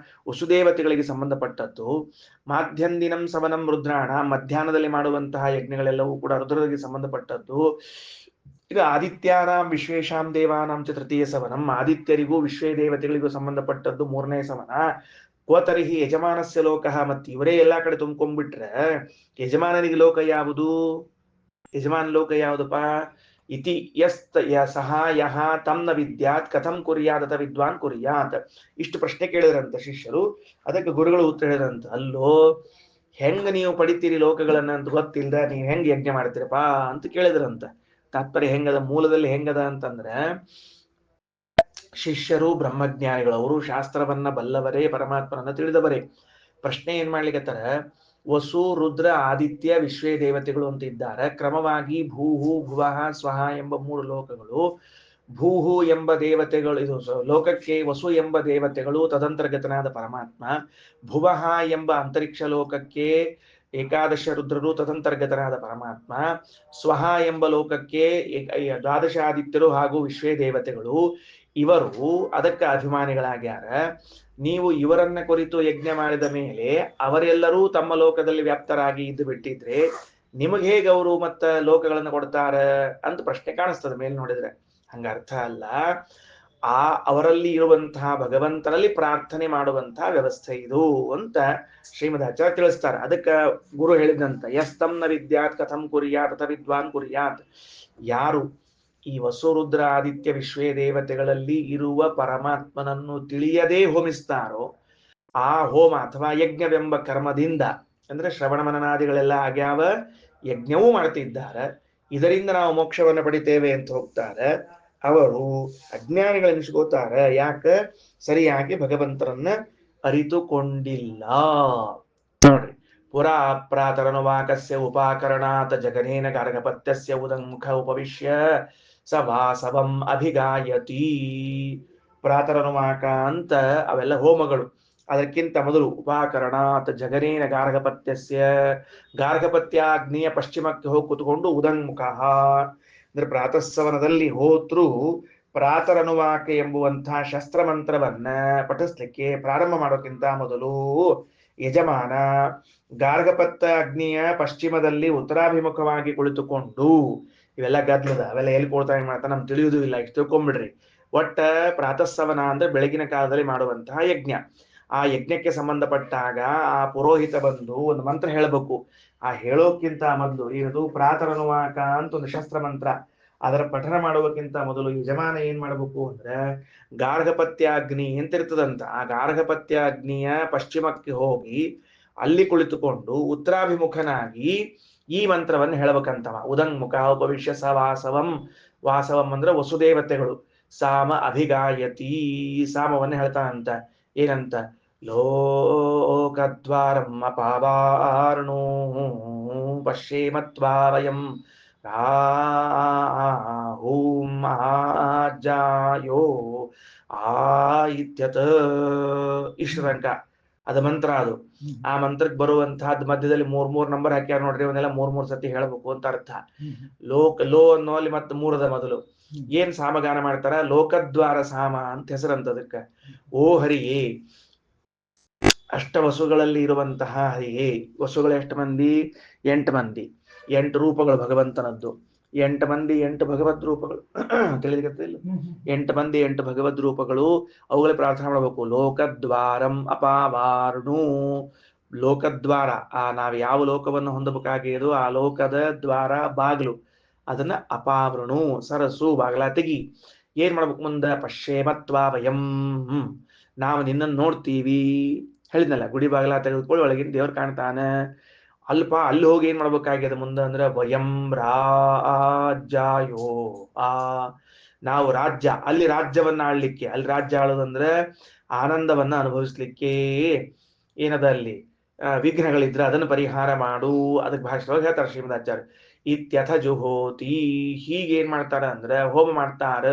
ವಸುದೇವತೆಗಳಿಗೆ ಸಂಬಂಧಪಟ್ಟದ್ದು. ಮಾಧ್ಯಂದಿನಂ ಸವನಂ ರುದ್ರಾಣ, ಮಧ್ಯಾಹ್ನದಲ್ಲಿ ಮಾಡುವಂತಹ ಯಜ್ಞಗಳೆಲ್ಲವೂ ಕೂಡ ರುದ್ರರಿಗೆ ಸಂಬಂಧಪಟ್ಟದ್ದು. ಈಗ ಆದಿತ್ಯಾನಾಂ ವಿಶ್ವೇಶಾಂ ದೇವಾನಾಂ ಚ ತೃತೀಯ ಸವನಂ, ಆದಿತ್ಯರಿಗೂ ವಿಶ್ವೇ ದೇವತೆಗಳಿಗೂ ಸಂಬಂಧಪಟ್ಟದ್ದು ಮೂರನೇ ಸವನ. ಕೋತರಿಹಿ ಯಜಮಾನಸ್ಯ ಲೋಕಃ, ಮತ್ತು ಇವರೇ ಎಲ್ಲಾ ಕಡೆ ತುಂಬ್ಕೊಂಡ್ಬಿಟ್ರೆ ಯಜಮಾನನಿಗೆ ಲೋಕ ಯಾವುದು? ಯಜಮಾನ ಲೋಕ ಯಾವುದಪ್ಪ? ಇತಿ ಸಹ ಯಹ ತಮ್ನ ವಿದ್ಯಾತ್ ಕಥಂ ಕುರ್ಯಾದತ ವಿದ್ವಾನ್ ಕುರ್ಯಾತ್. ಇಷ್ಟು ಪ್ರಶ್ನೆ ಕೇಳಿದ್ರಂತ ಶಿಷ್ಯರು. ಅದಕ್ಕೆ ಗುರುಗಳು ಉತ್ತರ ಹೇಳಿದ್ರಂತ, ಅಲ್ಲೋ ಹೆಂಗ ನೀವು ಪಡಿತೀರಿ ಲೋಕಗಳನ್ನ ಅಂತ ಗೊತ್ತಿಲ್ದ ನೀವು ಹೆಂಗ್ ಯಜ್ಞ ಮಾಡ್ತೀರಪ್ಪಾ ಅಂತ ಕೇಳಿದ್ರಂತ. ತಾತ್ಪರ್ಯ ಹೆಂಗದ, ಮೂಲದಲ್ಲಿ ಹೆಂಗದ ಅಂತಂದ್ರೆ, ಶಿಷ್ಯರು ಬ್ರಹ್ಮಜ್ಞಾನಿಗಳು, ಅವರು ಶಾಸ್ತ್ರವನ್ನ ಬಲ್ಲವರೇ, ಪರಮಾತ್ಮನನ್ನ ತಿಳಿದವರೇ. ಪ್ರಶ್ನೆ ಏನ್ ಮಾಡ್ಲಿಕ್ಕತ್ತಾರ, ವಸು ರುದ್ರ ಆದಿತ್ಯ ವಿಶ್ವೇ ದೇವತೆಗಳು ಅಂತ ಇದ್ದಾರೆ. ಕ್ರಮವಾಗಿ ಭೂಹು ಭುವಃ ಸ್ವಹ ಎಂಬ 3 ಲೋಕಗಳು. ಭೂಹು ಎಂಬ ದೇವತೆಗಳು, ಇದು ಲೋಕಕ್ಕೆ ವಸು ಎಂಬ ದೇವತೆಗಳು ತದಂತರ್ಗತನಾದ ಪರಮಾತ್ಮ. ಭುವಃ ಎಂಬ ಅಂತರಿಕ್ಷ ಲೋಕಕ್ಕೆ ಏಕಾದಶ ರುದ್ರರು ತದಂತರ್ಗತನಾದ ಪರಮಾತ್ಮ. ಸ್ವಹ ಎಂಬ ಲೋಕಕ್ಕೆ 12 ಆದಿತ್ಯರು ಹಾಗೂ ವಿಶ್ವೇ ದೇವತೆಗಳು. ಇವರು ಅದಕ್ಕೆ ಅಭಿಮಾನಿಗಳಾಗ್ಯಾರ. ನೀವು ಇವರನ್ನ ಕುರಿತು ಯಜ್ಞ ಮಾಡಿದ ಮೇಲೆ ಅವರೆಲ್ಲರೂ ತಮ್ಮ ಲೋಕದಲ್ಲಿ ವ್ಯಾಪ್ತರಾಗಿ ಇದ್ದು ಬಿಟ್ಟಿದ್ರೆ ನಿಮಗೆ ಹೇಗೆ ಅವರು ಮತ್ತ ಲೋಕಗಳನ್ನು ಕೊಡ್ತಾರ ಅಂತ ಪ್ರಶ್ನೆ ಕಾಣಿಸ್ತದೆ ಮೇಲ್ ನೋಡಿದ್ರೆ. ಹಂಗ ಅರ್ಥ ಅಲ್ಲ. ಅವರಲ್ಲಿ ಇರುವಂತಹ ಭಗವಂತನಲ್ಲಿ ಪ್ರಾರ್ಥನೆ ಮಾಡುವಂತಹ ವ್ಯವಸ್ಥೆ ಇದು ಅಂತ ಶ್ರೀಮದ್ ಆಚಾರ್ಯ ತಿಳಿಸ್ತಾರೆ. ಅದಕ್ಕೆ ಗುರು ಹೇಳಿದಂತ, ಯಸ್ತಂನ ವಿದ್ಯಾತ್ ಕಥಂ ಕುರ್ಯಾತ್ ತಥ ವಿದ್ವಾನ್ ಕುರ್ಯಾತ್. ಯಾರು ಈ ವಸುರುದ್ರ ಆದಿತ್ಯ ವಿಶ್ವೇ ದೇವತೆಗಳಲ್ಲಿ ಇರುವ ಪರಮಾತ್ಮನನ್ನು ತಿಳಿಯದೇ ಹೋಮಿಸ್ತಾರೋ, ಆ ಹೋಮ ಅಥವಾ ಯಜ್ಞವೆಂಬ ಕರ್ಮದಿಂದ, ಅಂದ್ರೆ ಶ್ರವಣ ಮನನಾದಿಗಳೆಲ್ಲ ಆಗ್ಯಾವ, ಯಜ್ಞವೂ ಮಾಡ್ತಿದ್ದಾರೆ, ಇದರಿಂದ ನಾವು ಮೋಕ್ಷವನ್ನು ಪಡಿತೇವೆ ಅಂತ ಹೋಗ್ತಾರೆ, ಅವರು ಅಜ್ಞಾನಿಗಳೆನಿಸ್ಕೋತಾರೆ. ಯಾಕ? ಸರಿಯಾಗಿ ಭಗವಂತರನ್ನ ಅರಿತುಕೊಂಡಿಲ್ಲ. ನೋಡ್ರಿ, ಪುರಾ ಪ್ರಾತರನುವಾಕಸ್ಯ ಉಪಾಕರಣಾತ್ ಜಗನೇನ ಗಾರ್ಗಪತ್ಯಸ್ಯ ಉದಂಮುಖ ಉಪವಿಶ್ಯ ಸ ವಾಸವಂ ಅಭಿಗಾಯತಿ. ಪ್ರಾತರನುವಾಕ ಅಂತ ಅವೆಲ್ಲ ಹೋಮಗಳು. ಅದಕ್ಕಿಂತ ಮೊದಲು ಉಪಾಕರಣಾತ್ ಜಗನೇನ ಗಾರ್ಗಪತ್ಯಸ್ಯ, ಗಾರ್ಗಪತ್ಯಾಗ್ನಿಯ ಪಶ್ಚಿಮಕ್ಕೆ ಹೋಗಿ ಕೂತ್ಕೊಂಡು ಉದಂಮುಖ ಅಂದ್ರೆ ಪ್ರಾತಃಸವನದಲ್ಲಿ ಹೋತ್ರು ಪ್ರಾತರನುವಾಕ ಎಂಬುವಂತಹ ಶಸ್ತ್ರಮಂತ್ರವನ್ನ ಪಠಿಸ್ಲಿಕ್ಕೆ ಪ್ರಾರಂಭ ಮಾಡೋಕ್ಕಿಂತ ಮೊದಲು ಯಜಮಾನ ಗಾರ್ಗಪತ್ತ ಅಗ್ನಿಯ ಪಶ್ಚಿಮದಲ್ಲಿ ಉತ್ತರಾಭಿಮುಖವಾಗಿ ಕುಳಿತುಕೊಂಡು, ಇವೆಲ್ಲ ಗದ್ಲದ, ಅವೆಲ್ಲ ಎಲ್ಲಿ ಕೊಡ್ತಾ ಮಾಡ್ತಾ ನಮ್ಗೆ ತಿಳಿಯುವುದೂ ಇಲ್ಲ, ಇಷ್ಟು ತಿಳ್ಕೊಂಡ್ಬಿಡ್ರಿ. ಒಟ್ಟ ಪ್ರಾತಃಸವನ ಅಂದ್ರೆ ಬೆಳಗಿನ ಕಾಲದಲ್ಲಿ ಮಾಡುವಂತಹ ಯಜ್ಞ. ಆ ಯಜ್ಞಕ್ಕೆ ಸಂಬಂಧಪಟ್ಟಾಗ ಆ ಪುರೋಹಿತ ಬಂದು ಒಂದು ಮಂತ್ರ ಹೇಳಬೇಕು. ಆ ಹೇಳೋಕ್ಕಿಂತ ಮೊದಲು ಇದು ಪ್ರಾತರನುವಾಕ ಅಂತ ಒಂದು ಶಸ್ತ್ರ ಮಂತ್ರ, ಅದರ ಪಠನ ಮಾಡುವಕ್ಕಿಂತ ಮೊದಲು ಯಜಮಾನ ಏನ್ ಮಾಡ್ಬೇಕು ಅಂದ್ರೆ ಗಾರ್ಗಪತ್ಯಾಗ್ನಿ ಅಂತ ಇರ್ತದಂತ. ಆ ಗಾರ್ಗಪತ್ಯಾಗ್ನಿಯ ಪಶ್ಚಿಮಕ್ಕೆ ಹೋಗಿ ಅಲ್ಲಿ ಕುಳಿತುಕೊಂಡು ಉತ್ತರಾಭಿಮುಖನಾಗಿ ಈ ಮಂತ್ರವನ್ನು ಹೇಳಬೇಕಂತವ. ಉದಂಗ್ಮುಖ ಉಪವಿಶ್ಯ ಸ ವಾಸವಂ, ವಾಸವಂ ಅಂದ್ರೆ ವಸುದೇವತೆಗಳು. ಸಾಮ ಅಭಿಗಾಯತಿ, ಸಾಮವನ್ನು ಹೇಳ್ತಾನಂತ. ಏನಂತ? ಲೋಕದ್ವಾರಂ ಅಪಾವಾರ್ಣೋ ಪಶ್ಯೇಮತ್ವಾ ವಯಂ ರಾಹೂಂ ಆಜಾಯೋ ಆಯಿತ್ಯತ. ಇಷ್ಟು ತನಕ ಅದ ಮಂತ್ರ. ಅದು ಆ ಮಂತ್ರಕ್ಕೆ ಬರುವಂತಹದ್ದು ಮಧ್ಯದಲ್ಲಿ 3 ನಂಬರ್ ಹಾಕ್ಯಾರ ನೋಡ್ರಿ, ಅವನ್ನೆಲ್ಲ 3 ಸತಿ ಹೇಳ್ಬೇಕು ಅಂತ ಅರ್ಥ. ಲೋ ಅನ್ನೋಲ್ಲಿ ಮತ್ತೆ 3 ಮೊದಲು ಏನ್ ಸಾಮಗಾನ ಮಾಡ್ತಾರ, ಲೋಕದ್ವಾರ ಸಾಮ ಅಂತ ಹೆಸರಂತ ಅದಕ್ಕೆ. ಓ ಹರಿಯೇ, ಅಷ್ಟವಸುಗಳಲ್ಲಿ ಇರುವಂತಹ ಹರಿಯೇ. ವಸುಗಳು ಎಷ್ಟು ಮಂದಿ? 8 ಮಂದಿ, 8 ರೂಪಗಳು ಭಗವಂತನದ್ದು. 8 ಮಂದಿ 8 ಭಗವದ್ ರೂಪಗಳು ತಿಳಿದಿಲ್ಲ? 8 ಮಂದಿ 8 ಭಗವದ್ ರೂಪಗಳು, ಅವುಗಳ ಪ್ರಾರ್ಥನೆ ಮಾಡಬೇಕು. ಲೋಕದ್ವಾರಂ ಅಪಾವಾರ್ಣು, ಲೋಕದ್ವಾರ, ನಾವು ಯಾವ ಲೋಕವನ್ನು ಹೊಂದಬೇಕಾಗಿರೋದು ಆ ಲೋಕದ ದ್ವಾರ ಬಾಗಿಲು, ಅದನ್ನ ಅಪಾವೃಣು ಸರಸು, ಬಾಗಲ ತೆಗಿ. ಏನ್ ಮಾಡ್ಬೇಕು ಮುಂದೆ? ಪಶ್ಯೇಮತ್ವಾ ವಯಂ, ನಾವು ನಿನ್ನನ್ನು ನೋಡ್ತೀವಿ. ಹೇಳಿದ್ನಲ್ಲ, ಗುಡಿ ಬಾಗಲ ತೆಗೆದುಕೊಳ್ಳಿ, ಒಳಗಿನ ದೇವ್ರು ಕಾಣ್ತಾನೆ. ಅಲ್ಪ ಅಲ್ಲಿ ಹೋಗಿ ಏನ್ ಮಾಡ್ಬೇಕಾಗ್ಯದ ಮುಂದೆ ಅಂದ್ರೆ ವಯಂ ರಾಜ್ಯಾಯೋ, ನಾವು ರಾಜ್ಯ, ಅಲ್ಲಿ ರಾಜ್ಯವನ್ನ ಆಳ್ಲಿಕ್ಕೆ, ಅಲ್ಲಿ ರಾಜ್ಯ ಆಳೋದಂದ್ರೆ ಆನಂದವನ್ನ ಅನುಭವಿಸ್ಲಿಕ್ಕೆ ಏನದ ಅಲ್ಲಿ ವಿಘ್ನಗಳಿದ್ರೆ ಅದನ್ನು ಪರಿಹಾರ ಮಾಡು. ಅದಕ್ಕೆ ಭಾಷೆಯೊಳಗೆ ಹೇಳ್ತಾರೆ ಶ್ರೀಮದಾಚಾರ್ಯ ಇತ್ಯಥ ಜುಹೋತಿ. ಹೀಗೇನ್ ಮಾಡ್ತಾರ ಅಂದ್ರೆ ಹೋಮ ಮಾಡ್ತಾರ.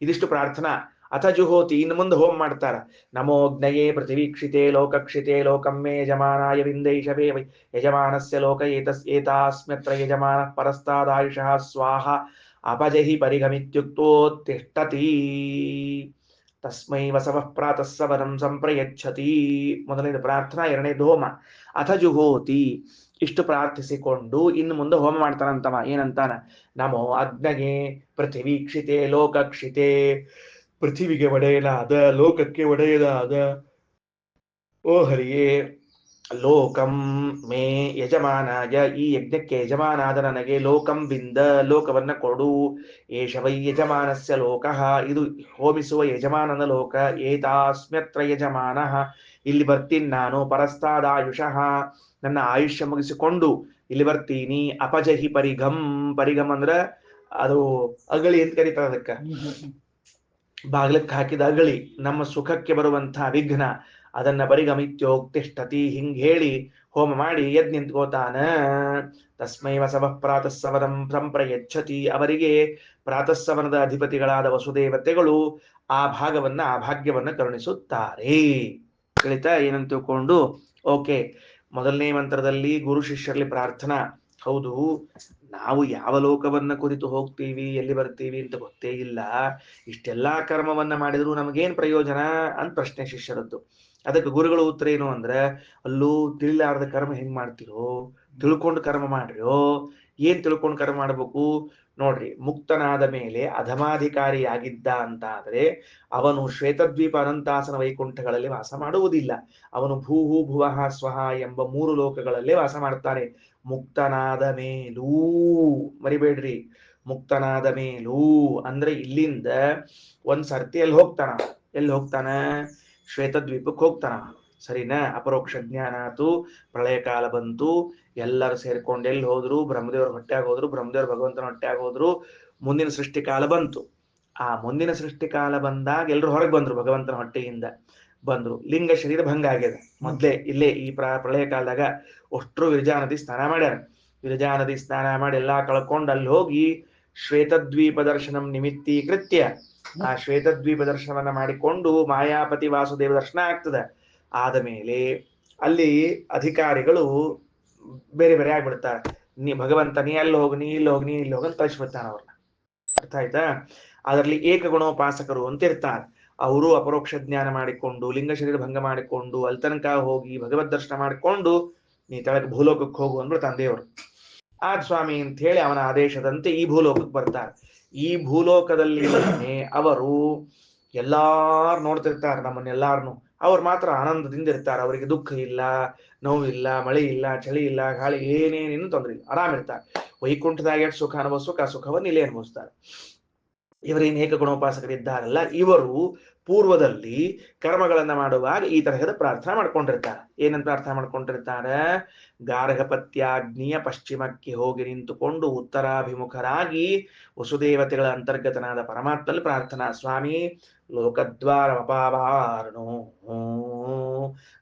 ಇದಿಷ್ಟು ಪ್ರಾರ್ಥನಾ. ಅಥ ಜುಹೋತಿ, ಇನ್ನು ಮುಂದೆ ಹೋಮ ಮಾಡ್ತಾರ. ನಮೋಗ್ನಯೇ ಪೃಥಿವೀಕ್ಷಿತೆ ಲೋಕಕ್ಷಿತೆ ಲೋಕಂ ಮೇ ಯಜಮಾನಾಯ ವಿಂದೈಷವೇ ವೈ ಯಜಮಾನಸ್ಯ ಲೋಕ ಏತಾಸ್ಮ್ಯತ್ರ ಯಜಮಾನ ಪರಸ್ತಾದಾಯುಷಃ ಸ್ವಾಹ ಅಪಜಹಿ ಪರಿಗಮಿತ್ಯುಕ್ತೋತ್ತಿಷ್ಠತಿ ತಸ್ಮೈ ವಸವಃ ಪ್ರಾತಃ ಸವನಂ ಸಂಪ್ರಯಚ್ಛತಿ. ಮೊದಲನೇದು ಪ್ರಾರ್ಥನಾ, ಎರಡನೇದು ಹೋಮ. ಅಥ ಜುಹೋತಿ, ಇಷ್ಟು ಪ್ರಾರ್ಥಿಸಿಕೊಂಡು ಇನ್ನು ಮುಂದೆ ಹೋಮ ಮಾಡ್ತಾನಂತವ. ಏನಂತಾನ? ನಮೋ ಅಗ್ನಗೆ ಪೃಥಿವೀಕ್ಷಿತೆ ಲೋಕಕ್ಷಿತೆ, ಪೃಥಿವಿಗೆ ಒಡೆಯಲಾದ ಲೋಕಕ್ಕೆ ಒಡೆಯಲಾದ ಓ ಹರಿಯೇ, ಲೋಕಂ ಮೇ ಯಜಮಾನಾಯ, ಈ ಯಜ್ಞಕ್ಕೆ ಯಜಮಾನಾದ ನನಗೆ, ಲೋಕಂ ಬಿಂದ ಲೋಕವನ್ನ ಕೊಡು. ಏಷ ವೈ ಯಜಮಾನಸ್ಯ ಲೋಕಃ, ಇದು ಹೋಮಿಸುವ ಯಜಮಾನನ ಲೋಕ. ಏತಾಸ್ಮ್ಯತ್ರ ಯಜಮಾನಃ, ಇಲ್ಲಿ ಬರ್ತೀನಿ ನಾನು. ಪರಸ್ತಾದಾಯುಷಃ, ನನ್ನ ಆಯುಷ್ಯ ಮುಗಿಸಿಕೊಂಡು ಇಲ್ಲಿ ಬರ್ತೀನಿ. ಅಪಜಹಿ ಪರಿಗಂ, ಪರಿಗಂ ಅಂದ್ರ ಅದು ಅಗಳಿ ಅಂತ ಕರೀತಾರೆ ಅದಕ್ಕ. ಬಾಗ್ಲಕ್ಕೆ ಹಾಕಿದ ಅಗಳಿ, ನಮ್ಮ ಸುಖಕ್ಕೆ ಬರುವಂತಹ ವಿಘ್ನ, ಅದನ್ನ ಪರಿಗಮಿತ್ಯೋಕ್ತಿಷ್ಠತಿ. ಹಿಂಗ್ ಹೇಳಿ ಹೋಮ ಮಾಡಿ ಎದ್ ನಿಂತ್ಕೋತಾನ. ತಸ್ಮೈ ವಸವಃ ಪ್ರಾತಃಸವನಂ ಸಂಪ್ರಯಚ್ಛತಿ, ಅವರಿಗೆ ಪ್ರಾತಃಸವನದ ಅಧಿಪತಿಗಳಾದ ವಸುದೇವತೆಗಳು ಆ ಭಾಗವನ್ನ, ಆ ಭಾಗ್ಯವನ್ನ ಕರುಣಿಸುತ್ತಾರೆ. ತಿಳಿತಾ? ಏನಂತ ತಿಳ್ಕೊಂಡು ಓಕೆ. ಮೊದಲನೇ ಮಂತ್ರದಲ್ಲಿ ಗುರು ಶಿಷ್ಯರಲ್ಲಿ ಪ್ರಾರ್ಥನಾ. ಹೌದು, ನಾವು ಯಾವ ಲೋಕವನ್ನ ಕುರಿತು ಹೋಗ್ತೀವಿ, ಎಲ್ಲಿ ಬರ್ತೀವಿ ಅಂತ ಗೊತ್ತೇ ಇಲ್ಲ. ಇಷ್ಟೆಲ್ಲಾ ಕರ್ಮವನ್ನ ಮಾಡಿದ್ರು ನಮಗೇನ್ ಪ್ರಯೋಜನ ಅಂತ ಪ್ರಶ್ನೆ ಶಿಷ್ಯರದ್ದು. ಅದಕ್ಕೆ ಗುರುಗಳ ಉತ್ತರ ಏನು ಅಂದ್ರೆ, ಅಲ್ಲೂ ತಿಳಿಲಾರದ ಕರ್ಮ ಹೆಂಗ್ ಮಾಡ್ತಿರೋ, ತಿಳ್ಕೊಂಡು ಕರ್ಮ ಮಾಡ್ರಿಯೋ. ಏನ್ ತಿಳ್ಕೊಂಡು ಕರ್ಮ ಮಾಡ್ಬೇಕು ನೋಡ್ರಿ. ಮುಕ್ತನಾದ ಮೇಲೆ ಅಧಮಾಧಿಕಾರಿಯಾಗಿದ್ದ ಅಂತ ಆದ್ರೆ ಅವನು ಶ್ವೇತದ್ವೀಪ ಅನಂತಾಸನ ವೈಕುಂಠಗಳಲ್ಲಿ ವಾಸ ಮಾಡುವುದಿಲ್ಲ. ಅವನು ಭೂಹು ಭುವಃ ಸ್ವಹ ಎಂಬ 3 ಲೋಕಗಳಲ್ಲೇ ವಾಸ ಮಾಡ್ತಾನೆ. ಮುಕ್ತನಾದ ಮೇಲೂ, ಮರಿಬೇಡ್ರಿ, ಮುಕ್ತನಾದ ಮೇಲೂ ಅಂದ್ರೆ ಇಲ್ಲಿಂದ ಒಂದ್ ಸರ್ತಿ ಎಲ್ಲಿ ಹೋಗ್ತಾನ? ಶ್ವೇತದ್ವೀಪಕ್ಕೆ ಹೋಗ್ತಾನ. ಸರಿನಾ? ಅಪರೋಕ್ಷ ಜ್ಞಾನ ಆತು, ಪ್ರಳಯ ಕಾಲ ಬಂತು, ಎಲ್ಲರೂ ಸೇರ್ಕೊಂಡು ಎಲ್ಲಿ ಹೋದ್ರು? ಬ್ರಹ್ಮದೇವ್ರ ಹೊಟ್ಟೆಯಾಗ ಹೋದ್ರು, ಬ್ರಹ್ಮದೇವ್ರ ಭಗವಂತನ ಹೊಟ್ಟೆಯಾಗ ಹೋದ್ರು. ಮುಂದಿನ ಸೃಷ್ಟಿ ಕಾಲ ಬಂತು. ಆ ಮುಂದಿನ ಸೃಷ್ಟಿ ಕಾಲ ಬಂದಾಗ ಎಲ್ರು ಹೊರಗೆ ಬಂದ್ರು, ಭಗವಂತನ ಹೊಟ್ಟೆಯಿಂದ ಬಂದ್ರು. ಲಿಂಗ ಶರೀರ ಭಂಗ ಆಗ್ಯದ ಮೊದ್ಲೇ. ಇಲ್ಲೇ ಈ ಪ್ರಳಯ ಕಾಲದಾಗ ಅಷ್ಟ್ರು ವಿರಜಾ ನದಿ ಸ್ನಾನ ಮಾಡ್ಯಾರ. ವಿರಜಾ ನದಿ ಸ್ನಾನ ಮಾಡಿ ಎಲ್ಲಾ ಕಳ್ಕೊಂಡು ಅಲ್ಲಿ ಹೋಗಿ ಶ್ವೇತದ್ವೀಪ ದರ್ಶನಂ ನಿಮಿತ್ತೀಕೃತ್ಯ ಆ ಶ್ವೇತದ್ವೀಪ ದರ್ಶನವನ್ನ ಮಾಡಿಕೊಂಡು ಮಾಯಾಪತಿ ವಾಸುದೇವ ದರ್ಶನ ಆಗ್ತದೆ. ಆದ ಮೇಲೆ ಅಲ್ಲಿ ಅಧಿಕಾರಿಗಳು ಬೇರೆ ಬೇರೆ ಆಗ್ಬಿಡ್ತಾರೆ. ಭಗವಂತ ನೀ ಅಲ್ಲಿ ಹೋಗಿ, ನೀ ಇಲ್ಲಿ ಹೋಗಿ, ನೀ ಇಲ್ಲಿ ಹೋಗಿ ಅಂತ ಕಳಿಸ್ಬಿಡ್ತಾನ ಅವ್ರನ್ನ. ಅರ್ಥ ಆಯ್ತಾ? ಅದರಲ್ಲಿ ಏಕಗುಣೋಪಾಸಕರು ಅಂತ ಇರ್ತಾರೆ. ಅವರು ಅಪರೋಕ್ಷ ಜ್ಞಾನ ಮಾಡಿಕೊಂಡು ಲಿಂಗ ಶರೀರ ಭಂಗ ಮಾಡಿಕೊಂಡು ಅಲ್ಲಿ ತನಕ ಹೋಗಿ ಭಗವದ್ ದರ್ಶನ ಮಾಡಿಕೊಂಡು ನೀ ತೆಳಗೆ ಭೂಲೋಕಕ್ಕೆ ಹೋಗು ಅಂದ್ಬಿಡ್ತಾನೆ ದೇವರು. ಆ ಸ್ವಾಮಿ ಅಂತ ಹೇಳಿ ಅವನ ಆದೇಶದಂತೆ ಈ ಭೂಲೋಕಕ್ಕೆ ಬರ್ತಾರೆ. ಈ ಭೂಲೋಕದಲ್ಲಿ ಅವರು ಎಲ್ಲಾರು ನೋಡ್ತಿರ್ತಾರೆ ನಮ್ಮನ್ನೆಲ್ಲಾರನು. ಅವ್ರು ಮಾತ್ರ ಆನಂದದಿಂದ ಇರ್ತಾರೆ. ಅವರಿಗೆ ದುಃಖ ಇಲ್ಲ, ನೋವಿಲ್ಲ, ಮಳೆ ಇಲ್ಲ, ಚಳಿ ಇಲ್ಲ, ಗಾಳಿ, ಏನೇನೇನು ತೊಂದರೆ ಇಲ್ಲ, ಆರಾಮಿರ್ತಾರೆ. ವೈಕುಂಠದಾಗ ಎಷ್ಟು ಸುಖ ಅನುಭವಿಸೋಕೆ ಆ ಸುಖವನ್ನು ಇಲ್ಲೇ ಅನುಭವಿಸ್ತಾರೆ. ಇವರೇನು ಏಕಗುಣೋಪಾಸಕರಿದ್ದಾರಲ್ಲ, ಇವರು ಪೂರ್ವದಲ್ಲಿ ಕರ್ಮಗಳನ್ನ ಮಾಡುವಾಗ ಈ ತರಹದ ಪ್ರಾರ್ಥನೆ ಮಾಡ್ಕೊಂಡಿರ್ತಾರೆ. ಏನಂತ ಪ್ರಾರ್ಥನೆ ಮಾಡ್ಕೊಂಡಿರ್ತಾರೆ? ಗಾರ್ಹಪತ್ಯಾಗ್ನಿಯ ಪಶ್ಚಿಮಕ್ಕೆ ಹೋಗಿ ನಿಂತುಕೊಂಡು ಉತ್ತರಾಭಿಮುಖರಾಗಿ ವಸುದೇವತೆಗಳ ಅಂತರ್ಗತನಾದ ಪರಮಾತ್ಮಲ್ಲಿ ಪ್ರಾರ್ಥನಾ. ಸ್ವಾಮಿ, ಲೋಕದ್ವಾರ ಅಪಾವಾರಣೋ,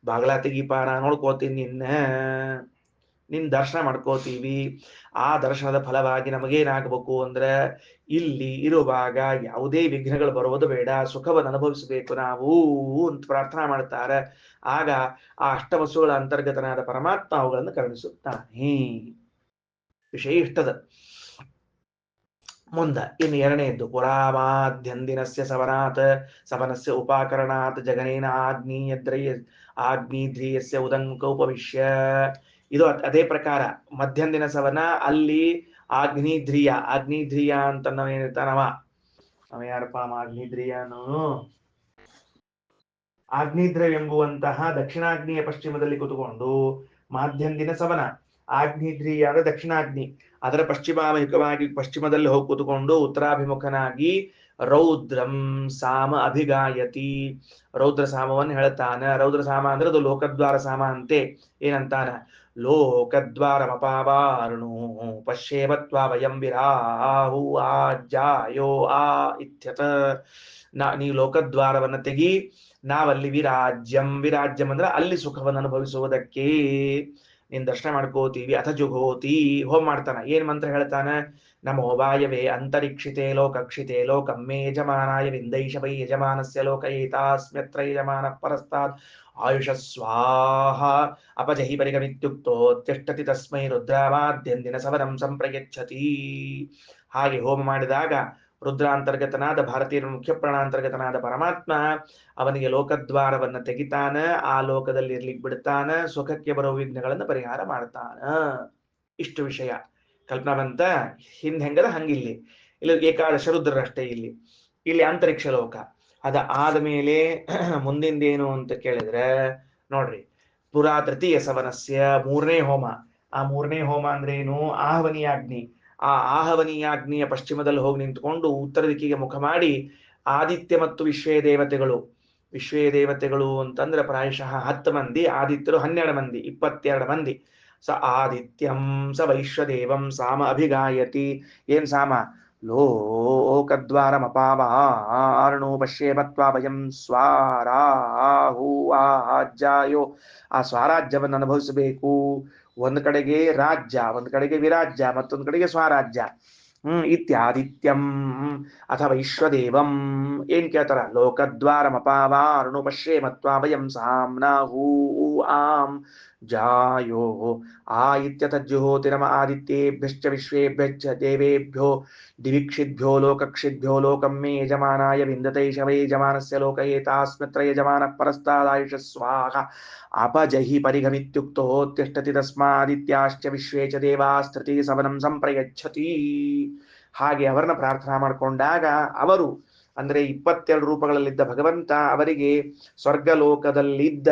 ಬಾಗ್ಲ ತೆಗಿಪಾರ, ನೋಡ್ಕೋತೀನಿ ನಿನ್ನ ದರ್ಶನ ಮಾಡ್ಕೋತೀವಿ. ಆ ದರ್ಶನದ ಫಲವಾಗಿ ನಮಗೇನಾಗಬೇಕು ಅಂದ್ರೆ ಇಲ್ಲಿ ಇರುವಾಗ ಯಾವುದೇ ವಿಘ್ನಗಳು ಬರುವುದು ಬೇಡ, ಸುಖವನ್ನು ಅನುಭವಿಸಬೇಕು ನಾವು ಅಂತ ಪ್ರಾರ್ಥನಾ ಮಾಡ್ತಾರೆ. ಆಗ ಆ ಅಷ್ಟವಸುಗಳ ಅಂತರ್ಗತನಾದ ಪರಮಾತ್ಮ ಅವುಗಳನ್ನು ಕರುಣಿಸುತ್ತಾನೆ. ವಿಷಯ ಇಷ್ಟದ. ಮುಂದ ಇನ್ನು ಎರಡನೇದ್ದು, ಪುರಾಮಾಧ್ಯಂದಿನಸ್ಯ ಸವನಸ್ಯ ಉಪಾಕರಣಾತ್ ಜಗನೇನ ಆಗ್ನೇಧ್ರಿಯಸ್ಯ ಉದಂಕ ಉಪವಿಶ್ಯ. ಇದು ಅದೇ ಪ್ರಕಾರ ಮಧ್ಯಂದಿನ ಸವನ. ಅಲ್ಲಿ ಆಗ್ನೇಧ್ರಿಯ ಅಂತ ಏನಿರ್ತಾನವ, ಅವ ಯಾರಪ್ಪ? ಆಗ್ನೇಧ್ರಿಯನು ಆಗ್ನೇಧ್ರ ಎಂಬುವಂತಹ ದಕ್ಷಿಣಾಗ್ನಿಯ ಪಶ್ಚಿಮದಲ್ಲಿ ಕುತ್ಕೊಂಡು ಮಾಧ್ಯಂದಿನ ಸವನ. ಆಗ್ನೇಧ್ರಿಯ ಅಂದ್ರೆ ದಕ್ಷಿಣಾಗ್ನಿ, ಅದರ ಪಶ್ಚಿಮಾಭಿಮುಖವಾಗಿ ಪಶ್ಚಿಮದಲ್ಲಿ ಹೋಗಿ ಕೂತ್ಕೊಂಡು ಉತ್ತರಾಭಿಮುಖನಾಗಿ ರೌದ್ರಂ ಸಾಮ ಅಭಿಗಾಯತಿ. ರೌದ್ರ ಸಾಮವನ್ನು ಹೇಳ್ತಾನ. ರೌದ್ರ ಸಾಮ ಅಂದ್ರೆ ಅದು ಲೋಕದ್ವಾರ ಸಾಮ ಅಂತೆ. ಏನಂತಾನ? ಲೋಕದ್ವಾರಮಪಾವಾರಣೋ ಪಶ್ಯೇವತ್ವಾ ವಯಂ ವಿರಾಹು ಆಜ್ಜಾಯೋ ಆ ಇತ್ಯತ. ನೀವು ಲೋಕದ್ವಾರವನ್ನ ತೆಗಿ, ನಾವಲ್ಲಿ ವಿರಾಜ್ಯಂ, ವಿರಾಜ್ಯಂ ಅಂದ್ರೆ ಅಲ್ಲಿ ಸುಖವನ್ನು ಅನುಭವಿಸುವುದಕ್ಕೆ ನೀನ್ ದರ್ಶನ ಮಾಡ್ಕೋತೀವಿ. ಅಥ ಜುಘೋತಿ, ಹೋಮ ಮಾಡ್ತಾನ. ಏನ್ ಮಂತ್ರ ಹೇಳ್ತಾನ? ನಮೋ ವಾಯವೇ ಅಂತರಿಕ್ಷಿತೆ ಲೋಕಕ್ಷಿತೆ ಲೋಕಂ ಮೇ ಯಜಮಾನಾಯ ವಿಂದೈಷ ವೈ ಯಜಮಾನಸ್ಯ ಲೋಕ ಏತಾಸ್ಮ್ಯತ್ರ ಯಜಮಾನ ಪರಸ್ತಾತ್ ಆಯುಷ ಸ್ವಾಹ ಅಪಜಹಿ ಪರಿಗಮಿತ್ಯುಕ್ತೋ ತಿಷ್ಠತಿ ತಸ್ಮೈ ರುದ್ರಾವಾದ್ಯಂದಿನ ಸವನಂ ಸಂಪ್ರಯಚ್ಛತಿ. ಹಾಗೆ ಹೋಮ ಮಾಡಿದಾಗ ರುದ್ರಾಂತರ್ಗತನಾದ ಭಾರತೀಯ ಮುಖ್ಯ ಪ್ರಾಣಾಂತರ್ಗತನಾದ ಪರಮಾತ್ಮ ಅವನಿಗೆ ಲೋಕದ್ವಾರವನ್ನ ತೆಗಿತಾನ, ಆ ಲೋಕದಲ್ಲಿ ಇರ್ಲಿಕ್ಕೆ ಬಿಡ್ತಾನ, ಸುಖಕ್ಕೆ ಬರುವ ವಿಘ್ನಗಳನ್ನು ಪರಿಹಾರ ಮಾಡ್ತಾನ. ಇಷ್ಟು ವಿಷಯ ಕಲ್ಪನಾ ಬಂತ. ಹಿಂದ್ ಹೆಂಗದ ಹಂಗಿಲ್ಲಿ. ಇಲ್ಲಿ ಏಕಾದಶ ರುದ್ರರಷ್ಟೇ. ಇಲ್ಲಿ ಅಂತರಿಕ್ಷ ಲೋಕ. ಅದ ಆದ್ಮೇಲೆ ಮುಂದಿಂದೇನು ಅಂತ ಕೇಳಿದ್ರೆ ನೋಡ್ರಿ, ಪುರಾ ತೃತೀಯ ಸವನಸ್ಯ ಮೂರನೇ ಹೋಮ. ಆ ಮೂರನೇ ಹೋಮ ಅಂದ್ರೆ ಏನು? ಆಹವನೀಯಾಗ್ನಿ. ಆ ಆಹವನೀಯಾಗ್ನಿಯ ಪಶ್ಚಿಮದಲ್ಲಿ ಹೋಗಿ ನಿಂತ್ಕೊಂಡು ಉತ್ತರ ದಿಕ್ಕಿಗೆ ಮುಖ ಮಾಡಿ ಆದಿತ್ಯ ಮತ್ತು ವಿಶ್ವೇ ದೇವತೆಗಳು, ವಿಶ್ವೇ ದೇವತೆಗಳು ಅಂತಂದ್ರೆ ಪ್ರಾಯಶಃ 10 ಮಂದಿ, ಆದಿತ್ಯರು 12 ಮಂದಿ, 22 ಮಂದಿ. ಸ ಆದಿತ್ಯಂ ಸ ವೈಶ್ವದೇವಂ ಸಾಮ ಅಭಿಗಾಯತಿ. ಏನ್ ಸಾಮ? ಲೋಕದ್ವಾರಮಪಾವಾರ್ಣೋ ಪಶ್ಯೇಮತ್ವಾ ಭಯಂ ಸ್ವಾರಾಹುವಾಜ್ಯಾಯೋ. ಆ ಸ್ವರಾಜ್ಯವನ್ನು ಅನುಭವಿಸಬೇಕು. ಒಂದ್ ಕಡೆಗೆ ರಾಜ್ಯ, ಒಂದ್ ಕಡೆಗೆ ವಿರಾಜ್ಯ, ಮತ್ತೊಂದ್ ಕಡೆಗೆ ಸ್ವರಾಜ್ಯ. ಇತ್ಯಾದಿತ್ಯಂ ಅಥ ವೈಶ್ವದೇವಂ. ಏನ್ ಕೇಳ್ತಾರ? ಲೋಕದ್ವಾರಮಪಾವಾರ್ಣೋ ಪಶ್ಯೇಮತ್ವಾ ಭಯಂ ಸಾಮ್ನಾಹೂ ಆಂ ಜಾಯೋ ಆಯಿತ್ಯತಜ್ಜುಹೋತಿರಮ ಆದಿತ್ಯೇಭ್ಯಶ್ಚ ವಿಶ್ವೇಭ್ಯಶ್ಚ ದೇವೇಭ್ಯೋ ದಿವಿಕ್ಷಿಭ್ಯೋ ಲೋಕಕ್ಷಿಭ್ಯೋ ಲೋಕಂ ಮೇ ಯಜಮಾನಾಯ ವಿಂದತೈಷ ವೈ ಯಜಮಾನಸ್ಯ ಲೋಕ ಏತಾಸ್ಮ್ಯತ್ರ ಯಜಮಾನಃ ಪರಸ್ತಾದಾಯುಷ ಸ್ವಾಹ ಅಪಜಹಿ ಪರಿಗಮಿತ್ಯುಕ್ತೋ ತಿಷ್ಠತಿ ತಸ್ಮಾದಿತ್ಯಾಶ್ಚ ವಿಶ್ವೇ ಚ ದೇವಾಸ್ತೃತಿ ಸವನಂ ಸಂಪ್ರಯಚ್ಛತಿ. ಹಾಗೆ ಅವರನ್ನ ಪ್ರಾರ್ಥನಾ ಮಾಡಿಕೊಂಡಾಗ ಅವರು ಅಂದ್ರೆ 22 ರೂಪಗಳಲ್ಲಿದ್ದ ಭಗವಂತ ಅವರಿಗೆ ಸ್ವರ್ಗಲೋಕದಲ್ಲಿದ್ದ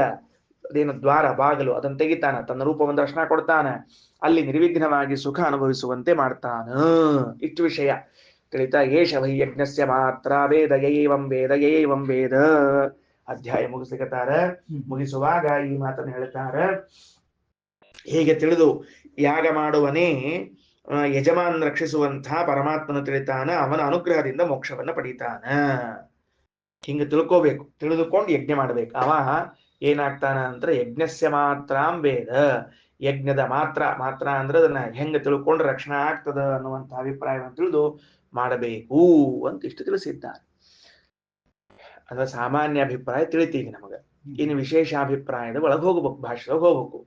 ಅದೇನು ದ್ವಾರ, ಬಾಗಲು ಅದನ್ನು ತೆಗಿತಾನ, ತನ್ನ ರೂಪವನ್ನು ದರ್ಶನ ಕೊಡ್ತಾನ, ಅಲ್ಲಿ ನಿರ್ವಿಘ್ನವಾಗಿ ಸುಖ ಅನುಭವಿಸುವಂತೆ ಮಾಡ್ತಾನ. ಇಷ್ಟು ವಿಷಯ ತಿಳಿತಾ. ಏಷ ವೈ ಯಜ್ಞಸ್ಯ ಮಾತ್ರ ವೇದ ಯೈವಂ ವೇದ ಯೈವಂ ವೇದ. ಅಧ್ಯಾಯ ಮುಗಿಸ್ಲಿಕತ್ತಾರ. ಮುಗಿಸುವಾಗ ಈ ಮಾತನ್ನು ಹೇಳ್ತಾರ. ಹೀಗೆ ತಿಳಿದು ಯಾಗ ಮಾಡುವನೇ ಯಜಮಾನ್ ರಕ್ಷಿಸುವಂಥ ಪರಮಾತ್ಮನ ತಿಳಿತಾನ, ಅವನ ಅನುಗ್ರಹದಿಂದ ಮೋಕ್ಷವನ್ನ ಪಡೀತಾನ. ಹಿಂಗ ತಿಳ್ಕೋಬೇಕು. ತಿಳಿದುಕೊಂಡು ಯಜ್ಞ ಮಾಡ್ಬೇಕು. ಅವ ಏನಾಗ್ತಾನ ಅಂದ್ರೆ ಯಜ್ಞಸ್ಯ ಮಾತ್ರಾಂ ವೇದ. ಯಜ್ಞದ ಮಾತ್ರ, ಮಾತ್ರ ಅಂದ್ರೆ ಅದನ್ನ ಹೆಂಗ ತಿಳ್ಕೊಂಡ್ರೆ ರಕ್ಷಣೆ ಆಗ್ತದ ಅನ್ನುವಂಥ ಅಭಿಪ್ರಾಯವನ್ನು ತಿಳಿದು ಮಾಡಬೇಕು ಅಂತ ಇಷ್ಟು ತಿಳಿಸಿದ್ದಾರೆ. ಅದ ಸಾಮಾನ್ಯ ಅಭಿಪ್ರಾಯ ತಿಳಿತೀವಿ ನಮಗ. ಇನ್ನು ವಿಶೇಷ ಅಭಿಪ್ರಾಯದ ಒಳಗೆ ಹೋಗ್ಬೇಕು, ಭಾಷೆದಾಗ ಹೋಗ್ಬೇಕು.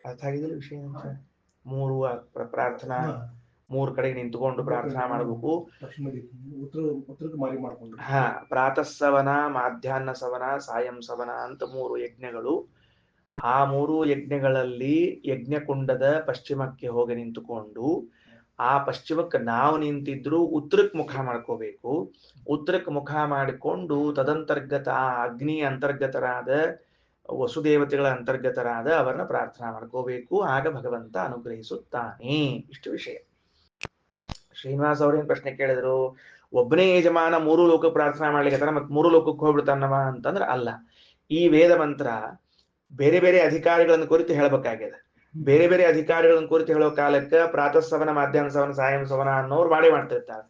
ಅರ್ಥ ಆಗಿದಿಲ್ಲ ವಿಷಯ ಅಂತ? ಮೂರು ಪ್ರಾರ್ಥನಾ, 3 ಕಡೆಗೆ ನಿಂತುಕೊಂಡು ಪ್ರಾರ್ಥನಾ ಮಾಡಬೇಕು. ಹಾ, ಪ್ರಾತಃ ಸವನ, ಮಾಧ್ಯಾಹ್ನ ಸವನ, ಸಾಯಂ ಸವನ ಅಂತ 3 ಯಜ್ಞಗಳು. ಆ 3 ಯಜ್ಞಗಳಲ್ಲಿ ಯಜ್ಞಕುಂಡದ ಪಶ್ಚಿಮಕ್ಕೆ ಹೋಗಿ ನಿಂತುಕೊಂಡು, ಆ ಪಶ್ಚಿಮಕ್ಕೆ ನಾವು ನಿಂತಿದ್ರು ಉತ್ತರಕ್ಕೆ ಮುಖ ಮಾಡ್ಕೋಬೇಕು. ಉತ್ತರಕ್ಕೆ ಮುಖ ಮಾಡಿಕೊಂಡು ತದಂತರ್ಗತ ಆ ಅಗ್ನಿ ಅಂತರ್ಗತರಾದ ವಸುದೇವತೆಗಳ ಅಂತರ್ಗತರಾದ ಅವರನ್ನ ಪ್ರಾರ್ಥನಾ ಮಾಡ್ಕೋಬೇಕು. ಆಗ ಭಗವಂತ ಅನುಗ್ರಹಿಸುತ್ತಾನೆ. ಇಷ್ಟು ವಿಷಯ. ಶ್ರೀನಿವಾಸ್ ಅವ್ರೇನ್ ಪ್ರಶ್ನೆ ಕೇಳಿದ್ರು, ಒಬ್ಬನೇ ಯಜಮಾನ 3 ಲೋಕ ಪ್ರಾರ್ಥನಾ ಮಾಡ್ಲಿಕ್ಕೆ ಮತ್ 3 ಲೋಕಕ್ಕೆ ಹೋಗ್ಬಿಡ್ತಾನವ ಅಂತಂದ್ರೆ ಅಲ್ಲ. ಈ ವೇದ ಮಂತ್ರ ಬೇರೆ ಬೇರೆ ಅಧಿಕಾರಿಗಳನ್ನು ಕುರಿತು ಹೇಳ್ಬೇಕಾಗಿದೆ. ಬೇರೆ ಬೇರೆ ಅಧಿಕಾರಿಗಳನ್ನು ಕುರಿತು ಹೇಳೋ ಕಾಲಕ್ಕೆ ಪ್ರಾತಃ ಸವನ, ಮಾಧ್ಯಾಹ್ನ ಸವನ, ಸಾಯಂ ಸವನ ಅನ್ನೋರು ಮಾಡ್ತಿರ್ತಾರೆ.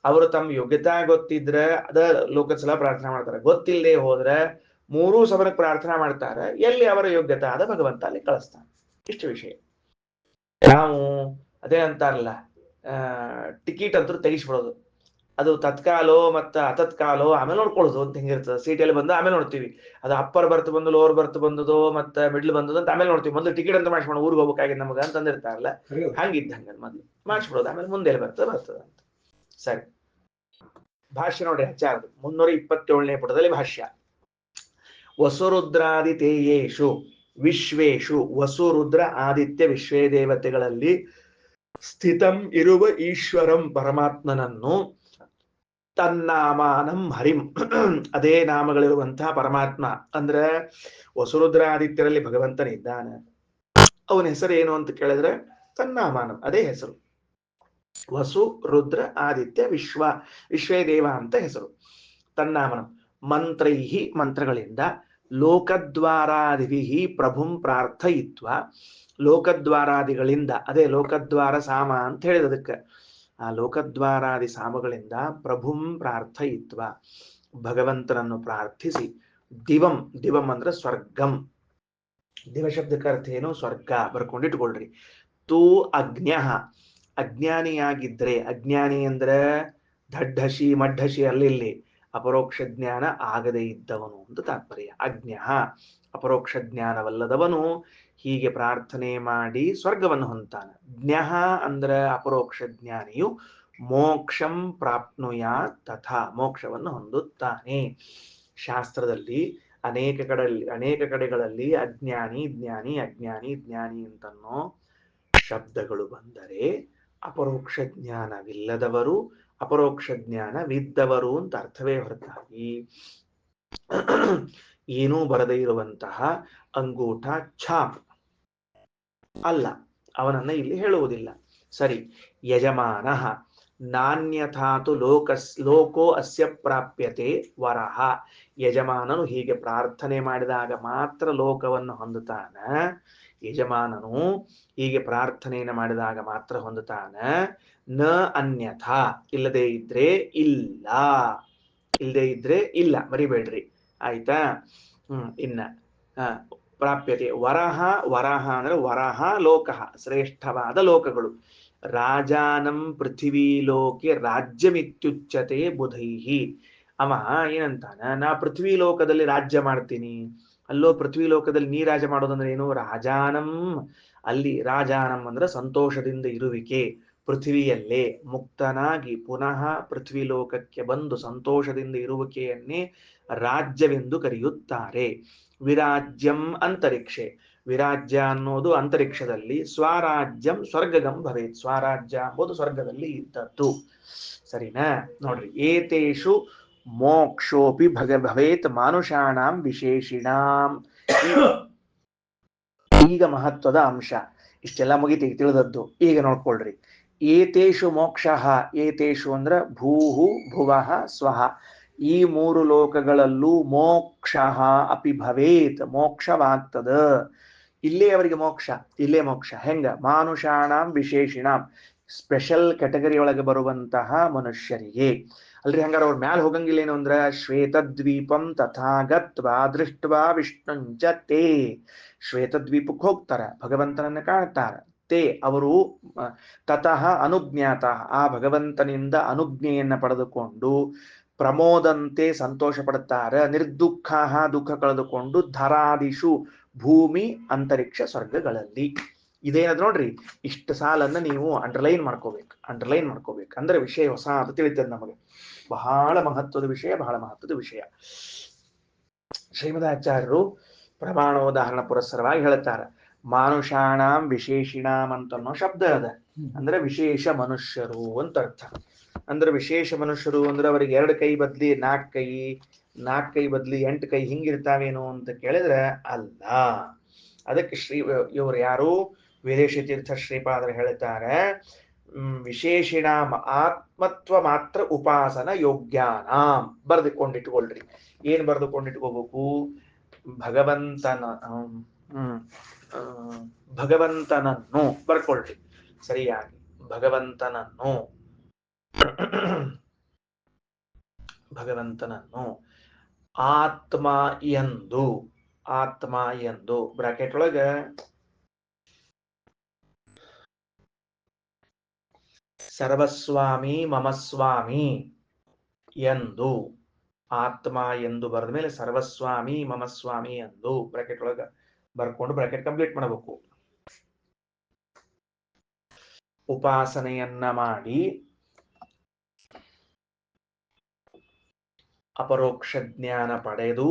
ಅವರು ತಮ್ಮ ಯೋಗ್ಯತಾ ಗೊತ್ತಿದ್ರೆ ಅದ ಲೋಕದ ಸಲ ಪ್ರಾರ್ಥನಾ ಮಾಡ್ತಾರೆ. ಗೊತ್ತಿಲ್ಲದೆ ಹೋದ್ರೆ 3 ಸವನಕ್ಕೆ ಪ್ರಾರ್ಥನಾ ಮಾಡ್ತಾರೆ. ಎಲ್ಲಿ ಅವರ ಯೋಗ್ಯತಾ ಅದ ಭಗವಂತ ಅಲ್ಲಿ ಕಳಿಸ್ತಾನೆ. ಇಷ್ಟು ವಿಷಯ. ನಾವು ಅದೇ ಅಂತಾರಲ್ಲ, ಟಿಕೆಟ್ ಅಂತೂ ತೆಗಿಸ್ಬಿಡೋದು. ಅದು ತತ್ಕಾಲೋ ಮತ್ತು ಅತತ್ಕಾಲೋ ಆಮೇಲೆ ನೋಡ್ಕೊಳ್ಳೋದು ಅಂತ ಹಿಂಗಿರ್ತದೆ. ಸೀಟಲ್ಲಿ ಬಂದು ಆಮೇಲೆ ನೋಡ್ತೀವಿ. ಅದು ಅಪ್ಪರ್ ಬರ್ತ್ ಬಂದು, ಲೋವರ್ ಬರ್ತ್ ಬಂದದೋ ಮತ್ತೆ ಮಿಡ್ಲ್ ಬಂದದೋ ಅಂತ ಆಮೇಲೆ ನೋಡ್ತೀವಿ. ಮೊದಲು ಟಿಕೆಟ್ ಅಂತ ಮಾಡಿಸ್ಬಿಡೋ, ಊರಿಗೆ ಹೋಗ್ಬೇಕಾಗಿ ನಮಗ ಅಂತಂದಿರ್ತಾರಲ್ಲ, ಹಂಗಿದ್ದ ಹಂಗ ಮೊದ್ಲು ಮಾಡಿಸ್ಬಿಡೋದು. ಆಮೇಲೆ ಮುಂದೆ ಬರ್ತದ ಅಂತ. ಸರಿ, ಭಾಷ್ಯ ನೋಡಿ ಆಚಾರ್ಯರು 327ನೇ ಪುಟದಲ್ಲಿ ಭಾಷ್ಯ. ವಸುರುದ್ರಾದಿತೇಯೇಷು ವಿಶ್ವೇಶು. ವಸುರುದ್ರ ಆದಿತ್ಯ ವಿಶ್ವೇ ದೇವತೆಗಳಲ್ಲಿ ಸ್ಥಿತಂ ಇರುವ ಈಶ್ವರಂ ಪರಮಾತ್ಮನನ್ನು, ತನ್ನಾಮಾನಂ ಹರಿಂ ಅದೇ ನಾಮಗಳಿರುವಂತಹ ಪರಮಾತ್ಮ ಅಂದ್ರೆ ವಸುರುದ್ರ ಆದಿತ್ಯರಲ್ಲಿ ಭಗವಂತನಿದ್ದಾನೆ. ಅವನ ಹೆಸರು ಏನು ಅಂತ ಕೇಳಿದ್ರೆ ತನ್ನಾಮಾನಂ, ಅದೇ ಹೆಸರು. ವಸು ರುದ್ರ ಆದಿತ್ಯ ವಿಶ್ವೇ ದೇವ ಅಂತ ಹೆಸರು. ತನ್ನಾಮನಂ ಮಂತ್ರೈಹಿ ಮಂತ್ರಗಳಿಂದ, ಲೋಕದ್ವಾರಾದಿಭಿ ಪ್ರಭುಂ ಪ್ರಾರ್ಥಯಿತ್ವ, ಲೋಕದ್ವಾರಾದಿಗಳಿಂದ, ಅದೇ ಲೋಕದ್ವಾರ ಸಾಮ ಅಂತ ಹೇಳಿದದಕ್ಕೆ, ಆ ಲೋಕದ್ವಾರಾದಿ ಸಾಮಗಳಿಂದ ಪ್ರಭುಂ ಪ್ರಾರ್ಥಯಿತ್ವ ಭಗವಂತನನ್ನು ಪ್ರಾರ್ಥಿಸಿ, ದಿವಂ ದಿವಂ ಅಂದ್ರೆ ಸ್ವರ್ಗಂ. ದಿವ ಶಬ್ದಕ್ಕೆ ಅರ್ಥ ಏನು? ಸ್ವರ್ಗ. ಬರ್ಕೊಂಡಿಟ್ಕೊಳ್ರಿ. ತೂ ಅಜ್ಞ ಅಜ್ಞಾನಿಯಾಗಿದ್ರೆ, ಅಜ್ಞಾನಿ ಅಂದ್ರೆ ದಡ್ಡಶಿ ಮಡ್ಡಶಿ ಅಲ್ಲಿ ಅಪರೋಕ್ಷ ಜ್ಞಾನ ಆಗದೇ ಇದ್ದವನು ಅಂತ ತಾತ್ಪರ್ಯ. ಅಜ್ಞ ಅಪರೋಕ್ಷ ಜ್ಞಾನವಲ್ಲದವನು ಹೀಗೆ ಪ್ರಾರ್ಥನೆ ಮಾಡಿ ಸ್ವರ್ಗವನ್ನು ಹೊಂತಾನ. ಜ್ಞ ಅಂದ್ರೆ ಅಪರೋಕ್ಷ ಜ್ಞಾನಿಯು ಮೋಕ್ಷಂ ಪ್ರಾಪ್ನುಯಾ ತಥಾ ಮೋಕ್ಷವನ್ನು ಹೊಂದುತ್ತಾನೆ. ಶಾಸ್ತ್ರದಲ್ಲಿ ಅನೇಕ ಕಡೆಗಳಲ್ಲಿ ಅಜ್ಞಾನಿ ಜ್ಞಾನಿ ಅಜ್ಞಾನಿ ಜ್ಞಾನಿ ಅಂತನ್ನೋ ಶಬ್ದಗಳು ಬಂದರೆ ಅಪರೋಕ್ಷ ಜ್ಞಾನವಿಲ್ಲದವರು ಅಪರೋಕ್ಷ ಜ್ಞಾನವಿದ್ದವರು ಅಂತ ಅರ್ಥವೇ ಹೊರತಾಗಿ ಏನೂ ಬರದೇ ಇರುವಂತಹ ಅಂಗೂಠ ಛಾಪ್ ಅಲ್ಲ, ಅವನನ್ನ ಇಲ್ಲಿ ಹೇಳುವುದಿಲ್ಲ. ಸರಿ. ಯಜಮಾನ ನಾನ್ಯಥಾತು ಲೋಕೋ ಅಸ್ಯ ಪ್ರಾಪ್ಯತೆ ವರಹ. ಯಜಮಾನನು ಹೀಗೆ ಪ್ರಾರ್ಥನೆ ಮಾಡಿದಾಗ ಮಾತ್ರ ಲೋಕವನ್ನು ಹೊಂದುತ್ತಾನ. ಯಜಮಾನನು ಹೀಗೆ ಪ್ರಾರ್ಥನೆಯನ್ನು ಮಾಡಿದಾಗ ಮಾತ್ರ ಹೊಂದುತ್ತಾನ. ನ ಅನ್ಯಥಾ ಇಲ್ಲದೆ ಇದ್ರೆ ಇಲ್ಲ. ಇಲ್ಲದೆ ಇದ್ರೆ ಇಲ್ಲ, ಮರಿಬೇಡ್ರಿ. ಆಯ್ತಾ? ಇನ್ನ ಪ್ರಾಪ್ಯತೆ ವರಹ. ವರಹ ಅಂದ್ರೆ ವರಹ ಲೋಕ, ಶ್ರೇಷ್ಠವಾದ ಲೋಕಗಳು. ರಾಜಾನಂ ಪೃಥಿವೀ ಲೋಕೆ ರಾಜ್ಯಮಿತ್ಯುಚ್ಯತೆ ಬುಧೈಹಿ. ಅವ ಏನಂತಾನ, ನಾ ಪೃಥ್ವಿ ಲೋಕದಲ್ಲಿ ರಾಜ್ಯ ಮಾಡ್ತೀನಿ. ಅಲ್ಲೋ ಪೃಥ್ವಿ ಲೋಕದಲ್ಲಿ ನೀ ರಾಜ ಮಾಡೋದಂದ್ರೆ ಏನು? ರಾಜಾನಂ. ಅಲ್ಲಿ ರಾಜಾನಂ ಅಂದ್ರೆ ಸಂತೋಷದಿಂದ ಇರುವಿಕೆ. ಪೃಥ್ವಿಯಲ್ಲೇ ಮುಕ್ತನಾಗಿ ಪುನಃ ಪೃಥ್ವಿ ಲೋಕಕ್ಕೆ ಬಂದು ಸಂತೋಷದಿಂದ ಇರುವಿಕೆಯನ್ನೇ ರಾಜ್ಯವೆಂದು ಕರೆಯುತ್ತಾರೆ. ವಿರಾಜ್ಯಂ ಅಂತರಿಕ್ಷೆ. ವಿರಾಜ್ಯ ಅನ್ನೋದು ಅಂತರಿಕ್ಷದಲ್ಲಿ. ಸ್ವರಾಜ್ಯಂ ಸ್ವರ್ಗಗಂ ಭವೇತ್. ಸ್ವರಾಜ್ಯ ಎಂಬುದು ಸ್ವರ್ಗದಲ್ಲಿ ಇದ್ದದ್ದು. ಸರಿನಾ? ನೋಡ್ರಿ. ಏತೇಷು ಮೋಕ್ಷೋಪಿ ಭವೇತ್ ಮಾನುಷಾಣಾಂ ವಿಶೇಷಿಣಾಂ. ಈಗ ಮಹತ್ವದ ಅಂಶ. ಇಷ್ಟೆಲ್ಲ ಮುಗಿತಿ ತಿಳಿದದ್ದು. ಈಗ ನೋಡ್ಕೊಳ್ರಿ. ಏತೇಷು ಮೋಕ್ಷ. ಏತೇಷು ಅಂದ್ರ ಭೂಹು ಭುವಃ ಸ್ವಃ. ಈ ಮೂರು ಲೋಕಗಳಲ್ಲೂ ಮೋಕ್ಷ ಅಪಿ ಭವೇತ್, ಮೋಕ್ಷವಾಗ್ತದ. ಇಲ್ಲೇ ಅವರಿಗೆ ಮೋಕ್ಷ, ಇಲ್ಲೇ ಮೋಕ್ಷ. ಹೆಂಗ? ಮಾನುಷಾಣಾಂ ವಿಶೇಷಿಣಾಂ, ಸ್ಪೆಷಲ್ ಕ್ಯಾಟಗರಿ ಒಳಗೆ ಬರುವಂತಹ ಮನುಷ್ಯರಿಗೆ. ಅಲ್ರಿ, ಹಂಗಾರ ಅವ್ರ ಮ್ಯಾಲ ಹೋಗಂಗಿಲ್ಲ. ಏನು ಅಂದ್ರ ಶ್ವೇತದ್ವೀಪಂ ತಥಾಗತ್ವಾ ದೃಷ್ಟ್ವಾ ವಿಷ್ಣುಂಚ ತೇ. ಶ್ವೇತದ್ವೀಪಕ್ಕೆ ಹೋಗ್ತಾರ, ಭಗವಂತನನ್ನ ಕಾಣ್ತಾರ. ತೇ ಅವರು ತತಃ ಅನುಜ್ಞಾತ, ಆ ಭಗವಂತನಿಂದ ಅನುಜ್ಞೆಯನ್ನ ಪಡೆದುಕೊಂಡು ಪ್ರಮೋದಂತೆ ಸಂತೋಷ ಪಡುತ್ತಾರೆ. ನಿರ್ದುಃಖ ದುಃಖ ಕಳೆದುಕೊಂಡು ಧರಾದಿಷು ಭೂಮಿ ಅಂತರಿಕ್ಷ ಸ್ವರ್ಗಗಳಲ್ಲಿ. ಇದೇನದು ನೋಡ್ರಿ. ಇಷ್ಟು ಸಾಲನ್ನ ನೀವು ಅಂಡರ್ಲೈನ್ ಮಾಡ್ಕೋಬೇಕು. ಅಂದ್ರೆ ವಿಷಯ ಹೊಸ ಅಂತ ತಿಳಿತದೆ ನಮಗೆ. ಬಹಳ ಮಹತ್ವದ ವಿಷಯ, ಬಹಳ ಮಹತ್ವದ ವಿಷಯ. ಶ್ರೀಮದಾಚಾರ್ಯರು ಪ್ರಮಾಣೋದಾಹರಣ ಪುರಸ್ಸರವಾಗಿ ಹೇಳ್ತಾರೆ. ಮಾನುಷಾಣಾಂ ವಿಶೇಷಿಣಾಂ ಅಂತನ್ನೋ ಶಬ್ದ ಅದ. ಅಂದ್ರೆ ವಿಶೇಷ ಮನುಷ್ಯರು ಅಂತ ಅರ್ಥ. ಅಂದ್ರೆ ವಿಶೇಷ ಮನುಷ್ಯರು ಅಂದ್ರೆ ಅವರಿಗೆ 2 ಕೈ ಬದ್ಲಿ 4 ಕೈ, 4 ಕೈ ಬದ್ಲಿ 8 ಕೈ ಹಿಂಗಿರ್ತಾವೇನೋ ಅಂತ ಕೇಳಿದ್ರೆ ಅಲ್ಲ. ಅದಕ್ಕೆ ಇವರು ಯಾರು? ವೀರೇಶ ತೀರ್ಥ ಶ್ರೀಪಾದರು ಹೇಳ್ತಾರೆ, ವಿಶೇಷಿಣಾಂ ಆತ್ಮತ್ವ ಮಾತ್ರ ಉಪಾಸನ ಯೋಗ್ಯಾನಾಂ. ಬರೆದುಕೊಂಡಿಟ್ಕೊಳ್ರಿ. ಏನ್ ಬರೆದುಕೊಂಡಿಟ್ಕೋಬೇಕು? ಭಗವಂತನನ್ನು ಬರ್ಕೊಳ್ರಿ ಸರಿಯಾಗಿ. ಭಗವಂತನನ್ನು ಆತ್ಮ ಎಂದು ಬ್ರಾಕೆಟ್ ಒಳಗ ಸರ್ವಸ್ವಾಮಿ ಮಮಸ್ವಾಮಿ ಎಂದು, ಆತ್ಮ ಎಂದು ಬರೆದ ಮೇಲೆ ಸರ್ವಸ್ವಾಮಿ ಮಮಸ್ವಾಮಿ ಎಂದು ಬ್ರಾಕೆಟ್ ಒಳಗ ಬರ್ಕೊಂಡು ಬ್ರಾಕೆಟ್ ಕಂಪ್ಲೀಟ್ ಮಾಡಬೇಕು. ಉಪಾಸನೆಯನ್ನ ಮಾಡಿ ಅಪರೋಕ್ಷ ಜ್ಞಾನ ಪಡೆದು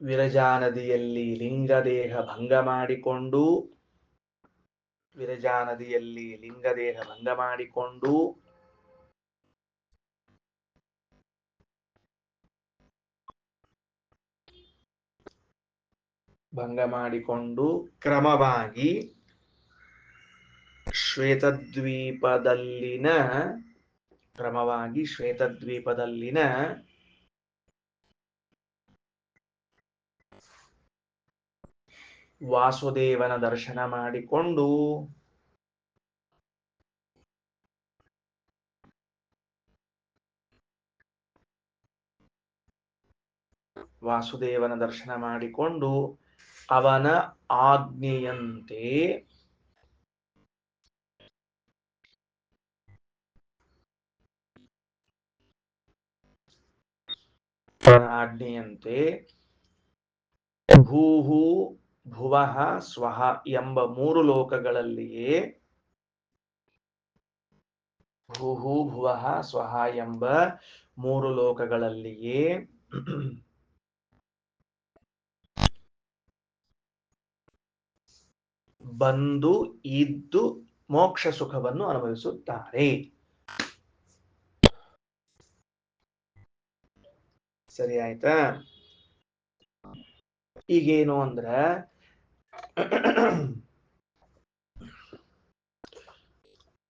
ವಿರಜಾ ನದಿಯಲ್ಲಿ ಲಿಂಗದೇಹ ಭಂಗ ಮಾಡಿಕೊಂಡು ಕ್ರಮವಾಗಿ ಶ್ವೇತದ್ವೀಪದಲ್ಲಿನ ವಾಸುದೇವನ ದರ್ಶನ ಮಾಡಿಕೊಂಡು ವಾಸುದೇವನ ದರ್ಶನ ಮಾಡಿಕೊಂಡು ಅವನ ಆಜ್ಞೆಯಂತೆ ಭೂಹು ಭುವಃ ಸ್ವಃ ಎಂಬ ಮೂರು ಲೋಕಗಳಲ್ಲಿಯೇ ಭೂಹು ಭುವಃ ಸ್ವಃ ಎಂಬ ಮೂರು ಲೋಕಗಳಲ್ಲಿಯೇ ಬಂದು ಇದ್ದು ಮೋಕ್ಷ ಸುಖವನ್ನು ಅನುಭವಿಸುತ್ತಾರೆ. ಸರಿ ಆಯ್ತಾ? ಈಗೇನು ಅಂದ್ರ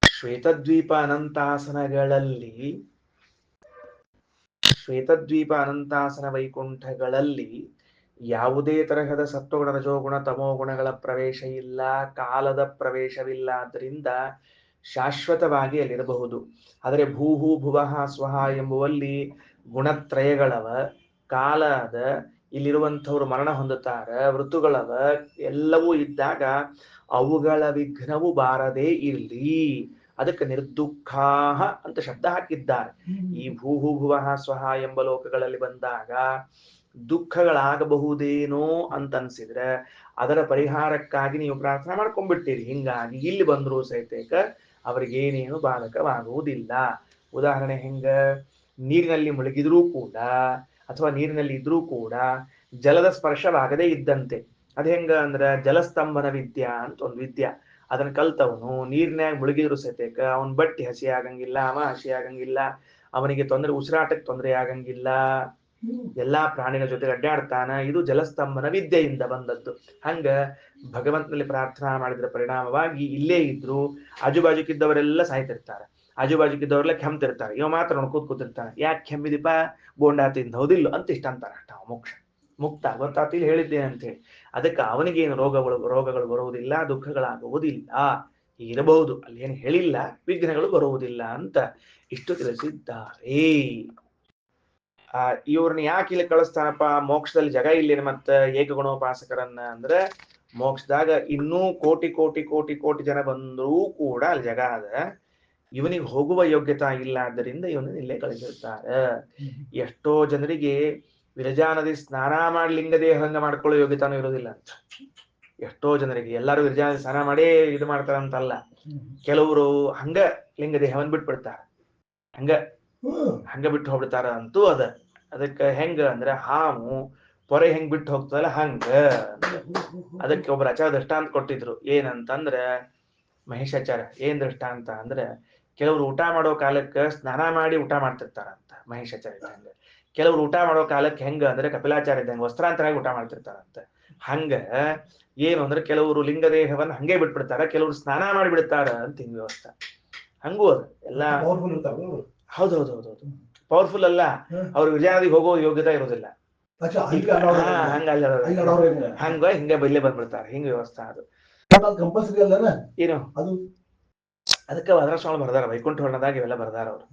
ಶ್ವೇತದ್ವೀಪ ಅನಂತಾಸನ ವೈಕುಂಠಗಳಲ್ಲಿ ಯಾವುದೇ ತರಹದ ಸತ್ವಗುಣ ರಜೋಗುಣ ತಮೋಗುಣಗಳ ಪ್ರವೇಶ ಇಲ್ಲ, ಕಾಲದ ಪ್ರವೇಶವಿಲ್ಲ. ಆದ್ದರಿಂದ ಶಾಶ್ವತವಾಗಿ ಅಲ್ಲಿರಬಹುದು. ಆದರೆ ಭೂಹು ಭುವಃ ಸ್ವಃ ಎಂಬುವಲ್ಲಿ ಗುಣತ್ರಯಗಳವ, ಕಾಲ ಅದ, ಇಲ್ಲಿರುವಂಥವ್ರು ಮರಣ ಹೊಂದುತ್ತಾರ, ಋತುಗಳವ, ಎಲ್ಲವೂ ಇದ್ದಾಗ ಅವುಗಳ ವಿಘ್ನವು ಬಾರದೇ ಇರಲಿ. ಅದಕ್ಕೆ ನಿರ್ದುಃಖಾಹ ಅಂತ ಶಬ್ದ ಹಾಕಿದ್ದಾರೆ. ಈ ಭೂಹು ಭುವಃ ಸ್ವಃ ಎಂಬ ಲೋಕಗಳಲ್ಲಿ ಬಂದಾಗ ದುಃಖಗಳಾಗಬಹುದೇನೋ ಅಂತ ಅನ್ಸಿದ್ರೆ ಅದರ ಪರಿಹಾರಕ್ಕಾಗಿ ನೀವು ಪ್ರಾರ್ಥನೆ ಮಾಡ್ಕೊಂಡ್ಬಿಡ್ತೀರಿ. ಹಿಂಗಾಗಿ ಇಲ್ಲಿ ಬಂದರೂ ಸಹಿತ ಅವ್ರಿಗೇನೇನು ಬಾಧಕವಾಗುವುದಿಲ್ಲ. ಉದಾಹರಣೆ ಹೆಂಗ, ನೀರಿನಲ್ಲಿ ಮುಳುಗಿದ್ರೂ ಕೂಡ ಅಥವಾ ನೀರಿನಲ್ಲಿ ಇದ್ರೂ ಕೂಡ ಜಲದ ಸ್ಪರ್ಶವಾಗದೇ ಇದ್ದಂತೆ. ಅದ ಹೆಂಗ ಅಂದ್ರ ಜಲಸ್ತಂಭನ ವಿದ್ಯಾ ಅಂತ ಒಂದು ವಿದ್ಯಾ. ಅದನ್ನ ಕಲ್ತವನು ನೀರಿನಾಗ ಮುಳುಗಿದ್ರು ಸಹಿತ ಅವನ್ ಬಟ್ಟಿ ಹಸಿ ಆಗಂಗಿಲ್ಲ, ಅವ ಹಸಿ ಆಗಂಗಿಲ್ಲ, ಅವನಿಗೆ ತೊಂದರೆ, ಉಸಿರಾಟಕ್ಕೆ ತೊಂದರೆ ಆಗಂಗಿಲ್ಲ, ಎಲ್ಲಾ ಪ್ರಾಣಿಗಳ ಜೊತೆ ಅಡ್ಡಾಡ್ತಾನ. ಇದು ಜಲಸ್ತಂಭನ ವಿದ್ಯೆಯಿಂದ ಬಂದದ್ದು. ಹಂಗ ಭಗವಂತನಲ್ಲಿ ಪ್ರಾರ್ಥನಾ ಮಾಡಿದ್ರ ಪರಿಣಾಮವಾಗಿ ಇಲ್ಲೇ ಇದ್ರು ಆಜುಬಾಜುಕಿದ್ದವರೆಲ್ಲ ಸಾಯ್ತಿರ್ತಾರೆ, ಆಜುಬಾಜುಕಿದ್ದವರೆಲ್ಲ ಕೆಮ್ತಿರ್ತಾರೆ, ಇವ ಮಾತ್ರ ನೋಡ್ಕೋತ್ ಕೂತಿರ್ತಾನೆ. ಯಾಕೆ ಕೆಮ್ಮಿದಿಪ್ಪ, ಬೋಂಡಾ ತಿಂದ ಹೌದಿಲ್ಲ ಅಂತ ಇಷ್ಟ ಅಂತಾರ. ಅಷ್ಟ ಮೋಕ್ಷ ಮುಕ್ತ ಗೊತ್ತಾತ ಇಲ್ಲಿ ಹೇಳಿದ್ದೇನೆ ಅಂತ ಹೇಳಿ. ಅದಕ್ಕೆ ಅವನಿಗೇನು ರೋಗಗಳು ಬರುವುದಿಲ್ಲ, ದುಃಖಗಳಾಗುವುದಿಲ್ಲ. ಇರಬಹುದು, ಅಲ್ಲಿ ಏನು ಹೇಳಿಲ್ಲ, ವಿಘ್ನಗಳು ಬರುವುದಿಲ್ಲ ಅಂತ ಇಷ್ಟು ತಿಳಿಸಿದ್ದಾರೆ. ಇವ್ರನ್ನ ಯಾಕೆ ಇಲ್ಲಿ ಕಳಿಸ್ತಾನಪ್ಪ, ಮೋಕ್ಷದಲ್ಲಿ ಜಗ ಇಲ್ಲೇನು ಮತ್ತ ಏಕಗುಣೋಪಾಸಕರನ್ನ ಅಂದ್ರೆ, ಮೋಕ್ಷದಾಗ ಇನ್ನೂ ಕೋಟಿ ಕೋಟಿ ಕೋಟಿ ಕೋಟಿ ಜನ ಬಂದರೂ ಕೂಡ ಅಲ್ಲಿ ಜಗ ಅದ, ಇವನಿಗೆ ಹೋಗುವ ಯೋಗ್ಯತಾ ಇಲ್ಲ, ಆದ್ದರಿಂದ ಇವನನ್ನ ಇಲ್ಲೇ ಕಳಿಸಿರ್ತಾರೆ. ಎಷ್ಟೋ ಜನರಿಗೆ ವಿರಜಾ ನದಿ ಸ್ನಾನ ಮಾಡಿ ಲಿಂಗ ದೇಹಂಗ ಮಾಡ್ಕೊಳ್ಳೋ ಯೋಗ್ಯತಾನು ಇರೋದಿಲ್ಲ ಅಂತ. ಎಷ್ಟೋ ಜನರಿಗೆ ಎಲ್ಲರೂ ವಿರಜಾ ನದಿ ಸ್ನಾನ ಮಾಡೇ ಇದು ಮಾಡ್ತಾರಂತಲ್ಲ, ಕೆಲವರು ಹಂಗ ಲಿಂಗ ದೇಹವನ್ನು ಬಿಟ್ಬಿಡ್ತಾರ, ಹಂಗ ಬಿಟ್ಟು ಹೋಗ್ಬಿಡ್ತಾರ ಅಂತೂ ಅದ. ಅದಕ್ಕೆ ಹೆಂಗ ಅಂದ್ರೆ ಹಾವು ಪೊರೆ ಹೆಂಗ್ ಬಿಟ್ಟು ಹೋಗ್ತದಲ್ಲ ಹಂಗ. ಅದಕ್ಕೆ ಒಬ್ಬರ ಆಚಾರ ದೃಷ್ಟಾಂತ ಕೊಟ್ಟಿದ್ರು. ಏನಂತಂದ್ರ ಮಹೇಶಾಚಾರ್ಯ ಏನ್ ದೃಷ್ಟಾಂತ ಅಂದ್ರೆ, ಕೆಲವರು ಊಟ ಮಾಡೋ ಕಾಲಕ್ಕೆ ಸ್ನಾನ ಮಾಡಿ ಊಟ ಮಾಡ್ತಿರ್ತಾರಂತ ಮಹೇಶಾಚಾರ್ಯ ಇದ್ದಂಗ. ಕೆಲವರು ಊಟ ಮಾಡೋ ಕಾಲಕ್ಕೆ ಹೆಂಗ ಅಂದ್ರೆ ಕಪಿಲಾಚಾರ್ಯ ಇದ್ದಂಗ ವಸ್ತ್ರಾಂತರಾಗಿ ಊಟ ಮಾಡ್ತಿರ್ತಾರಂತ. ಹಂಗ ಏನು ಅಂದ್ರೆ ಕೆಲವರು ಲಿಂಗದೇಹವನ್ನ ಹಂಗೆ ಬಿಟ್ಬಿಡ್ತಾರ, ಕೆಲವರು ಸ್ನಾನ ಮಾಡಿ ಬಿಡ್ತಾರ ಅಂತ ಹಿಂಗ್ ವ್ಯವಸ್ಥೆ. ಹಂಗೂ ಅದ ಎಲ್ಲಾ. ಹೌದೌದೌದೌದು, ಪವರ್ಫುಲ್ ಅಲ್ಲ, ಅವ್ರು ವಿಜಯಾದಿಗೆ ಹೋಗೋ ಯೋಗ್ಯತೆ ಇರೋದಿಲ್ಲ. ಹಂಗ ಹಿಂಗೆ ಬಲ್ಲೆ ಬಂದ್ಬಿಡ್ತಾರೆ, ಹಿಂಗ ವ್ಯವಸ್ಥೆ ಅದು. ಏನು ಅದಕ್ಕೆ ವದರಾಶ್ರಮ ಬರ್ದಾರ, ವೈಕುಂಠ ವರ್ಣದಾಗ ಇವೆಲ್ಲ ಬರ್ದಾರ ಅವ್ರು.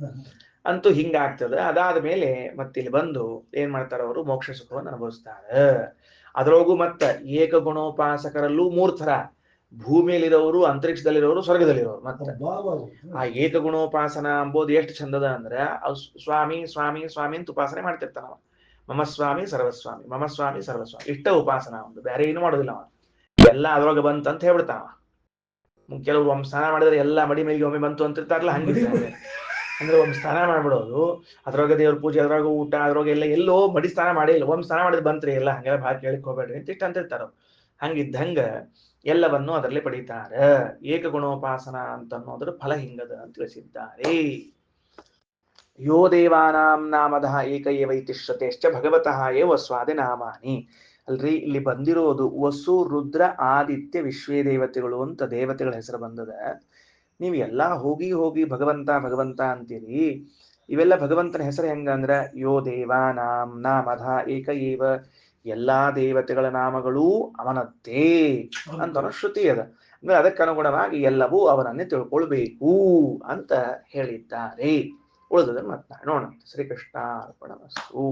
ಅಂತೂ ಹಿಂಗ ಆಗ್ತದ. ಅದಾದ ಮೇಲೆ ಮತ್ತೆ ಇಲ್ಲಿ ಬಂದು ಏನ್ ಮಾಡ್ತಾರ ಅವರು, ಮೋಕ್ಷ ಸುಖವನ್ನು ಅನುಭವಿಸ್ತಾರೆ. ಅದ್ರೊಳಗೂ ಮತ್ತ ಏಕಗುಣೋಪಾಸಕರಲ್ಲೂ 3 ಥರ, ಭೂಮಿಯಲ್ಲಿರೋರು, ಅಂತರಿಕ್ಷದಲ್ಲಿರೋರು, ಸ್ವರ್ಗದಲ್ಲಿರೋರು. ಮತ್ತೆ ಆ ಏಕಗುಣೋಪಾಸನ ಅಂಬೋದು ಎಷ್ಟು ಚಂದದ ಅಂದ್ರೆ, ಸ್ವಾಮಿ ಸ್ವಾಮಿ ಸ್ವಾಮಿ ಅಂತ ಉಪಾಸನೆ ಮಾಡ್ತಿರ್ತಾನ ಅವ. ಮಮ ಸ್ವಾಮಿ ಸರ್ವಸ್ವಾಮಿ, ಮಮ ಸ್ವಾಮಿ ಸರ್ವಸ್ವಾಮಿ, ಇಷ್ಟ ಉಪಾಸನ ಒಂದು, ಬೇರೆ ಏನು ಮಾಡೋದಿಲ್ಲ ಅವ. ಎಲ್ಲ ಅದ್ರೊಳಗೆ ಬಂತ ಅಂತ ಹೇಳ್ಬಿಡ್ತಾವ. ಕೆಲವರು ಒಮ್ಮೆ ಸ್ನಾನ ಮಾಡಿದ್ರೆ ಎಲ್ಲ ಮಡಿ ಮೇಲಿಗೆ ಒಮ್ಮೆ ಬಂತು ಅಂತಿರ್ತಾರಲ್ಲ, ಹಂಗಿರ್ತಾರೆ. ಅಂದ್ರೆ ಒಮ್ಮೆ ಸ್ನಾನ ಮಾಡ್ಬಿಡೋದು, ಅದ್ರೊಳಗೆ ದೇವ್ರ ಪೂಜೆ, ಅದ್ರೊಳಗೆ ಊಟ, ಅದ್ರೊಳಗೆ ಎಲ್ಲ ಎಲ್ಲೋ ಮಡಿ ಸ್ನಾನ ಮಾಡೇ ಇಲ್ಲ, ಒಮ್ಮೆ ಸ್ನಾನ ಮಾಡಿದ್ ಬಂತ್ರಿ ಎಲ್ಲ, ಹಂಗೆಲ್ಲ ಭಾಳ ಕೇಳಿಕ್ ಹೋಗ್ಬೇಡ್ರಿ ಅಂತ ಇಷ್ಟ ಅಂತಿರ್ತಾರ. ಹಂಗಿದ್ದಂಗ ಎಲ್ಲವನ್ನು ಅದರಲ್ಲಿ ಪಡೀತಾರ. ಏಕಗುಣೋಪಾಸನ ಅಂತ ಅನ್ನೋದ್ರ ಫಲ ಹಿಂಗದ ಅಂತ ತಿಳಿಸಿದ್ದಾರೆ. ಯೋ ದೇವಾನಾಂ ನಾಮಧಃ ಏಕ ಏವ ಇತಿಶ್ರತೇಶ್ಚ ಭಗವತಃ ಏವ ಸ್ವಾದಿ ನಾಮಾನಿ. ಅಲ್ರಿ, ಇಲ್ಲಿ ಬಂದಿರೋದು ವಸು, ರುದ್ರ, ಆದಿತ್ಯ, ವಿಶ್ವೇ ದೇವತೆಗಳು ಅಂತ ದೇವತೆಗಳ ಹೆಸರು ಬಂದದ. ನೀವು ಎಲ್ಲಾ ಹೋಗಿ ಹೋಗಿ ಭಗವಂತ ಭಗವಂತ ಅಂತೀರಿ. ಇವೆಲ್ಲ ಭಗವಂತನ ಹೆಸರು ಹೆಂಗ ಅಂದ್ರ, ಯೋ ದೇವಾನಾಂ ನಾಮಧಃ ಏಕ ಏವ, ಎಲ್ಲಾ ದೇವತೆಗಳ ನಾಮಗಳೂ ಅವನದ್ದೇ ಅಂತ ಶ್ರುತಿ ಅದ. ಅಂದ್ರೆ ಅದಕ್ಕನುಗುಣವಾಗಿ ಎಲ್ಲವೂ ಅವನನ್ನೇ ತಿಳ್ಕೊಳ್ಬೇಕು ಅಂತ ಹೇಳಿದ್ದಾರೆ. ಉಳಿದದನ್ನು ಮಾತನಾಡೋಣ. ಶ್ರೀಕೃಷ್ಣ ಅರ್ಪಣಮಸ್ತು.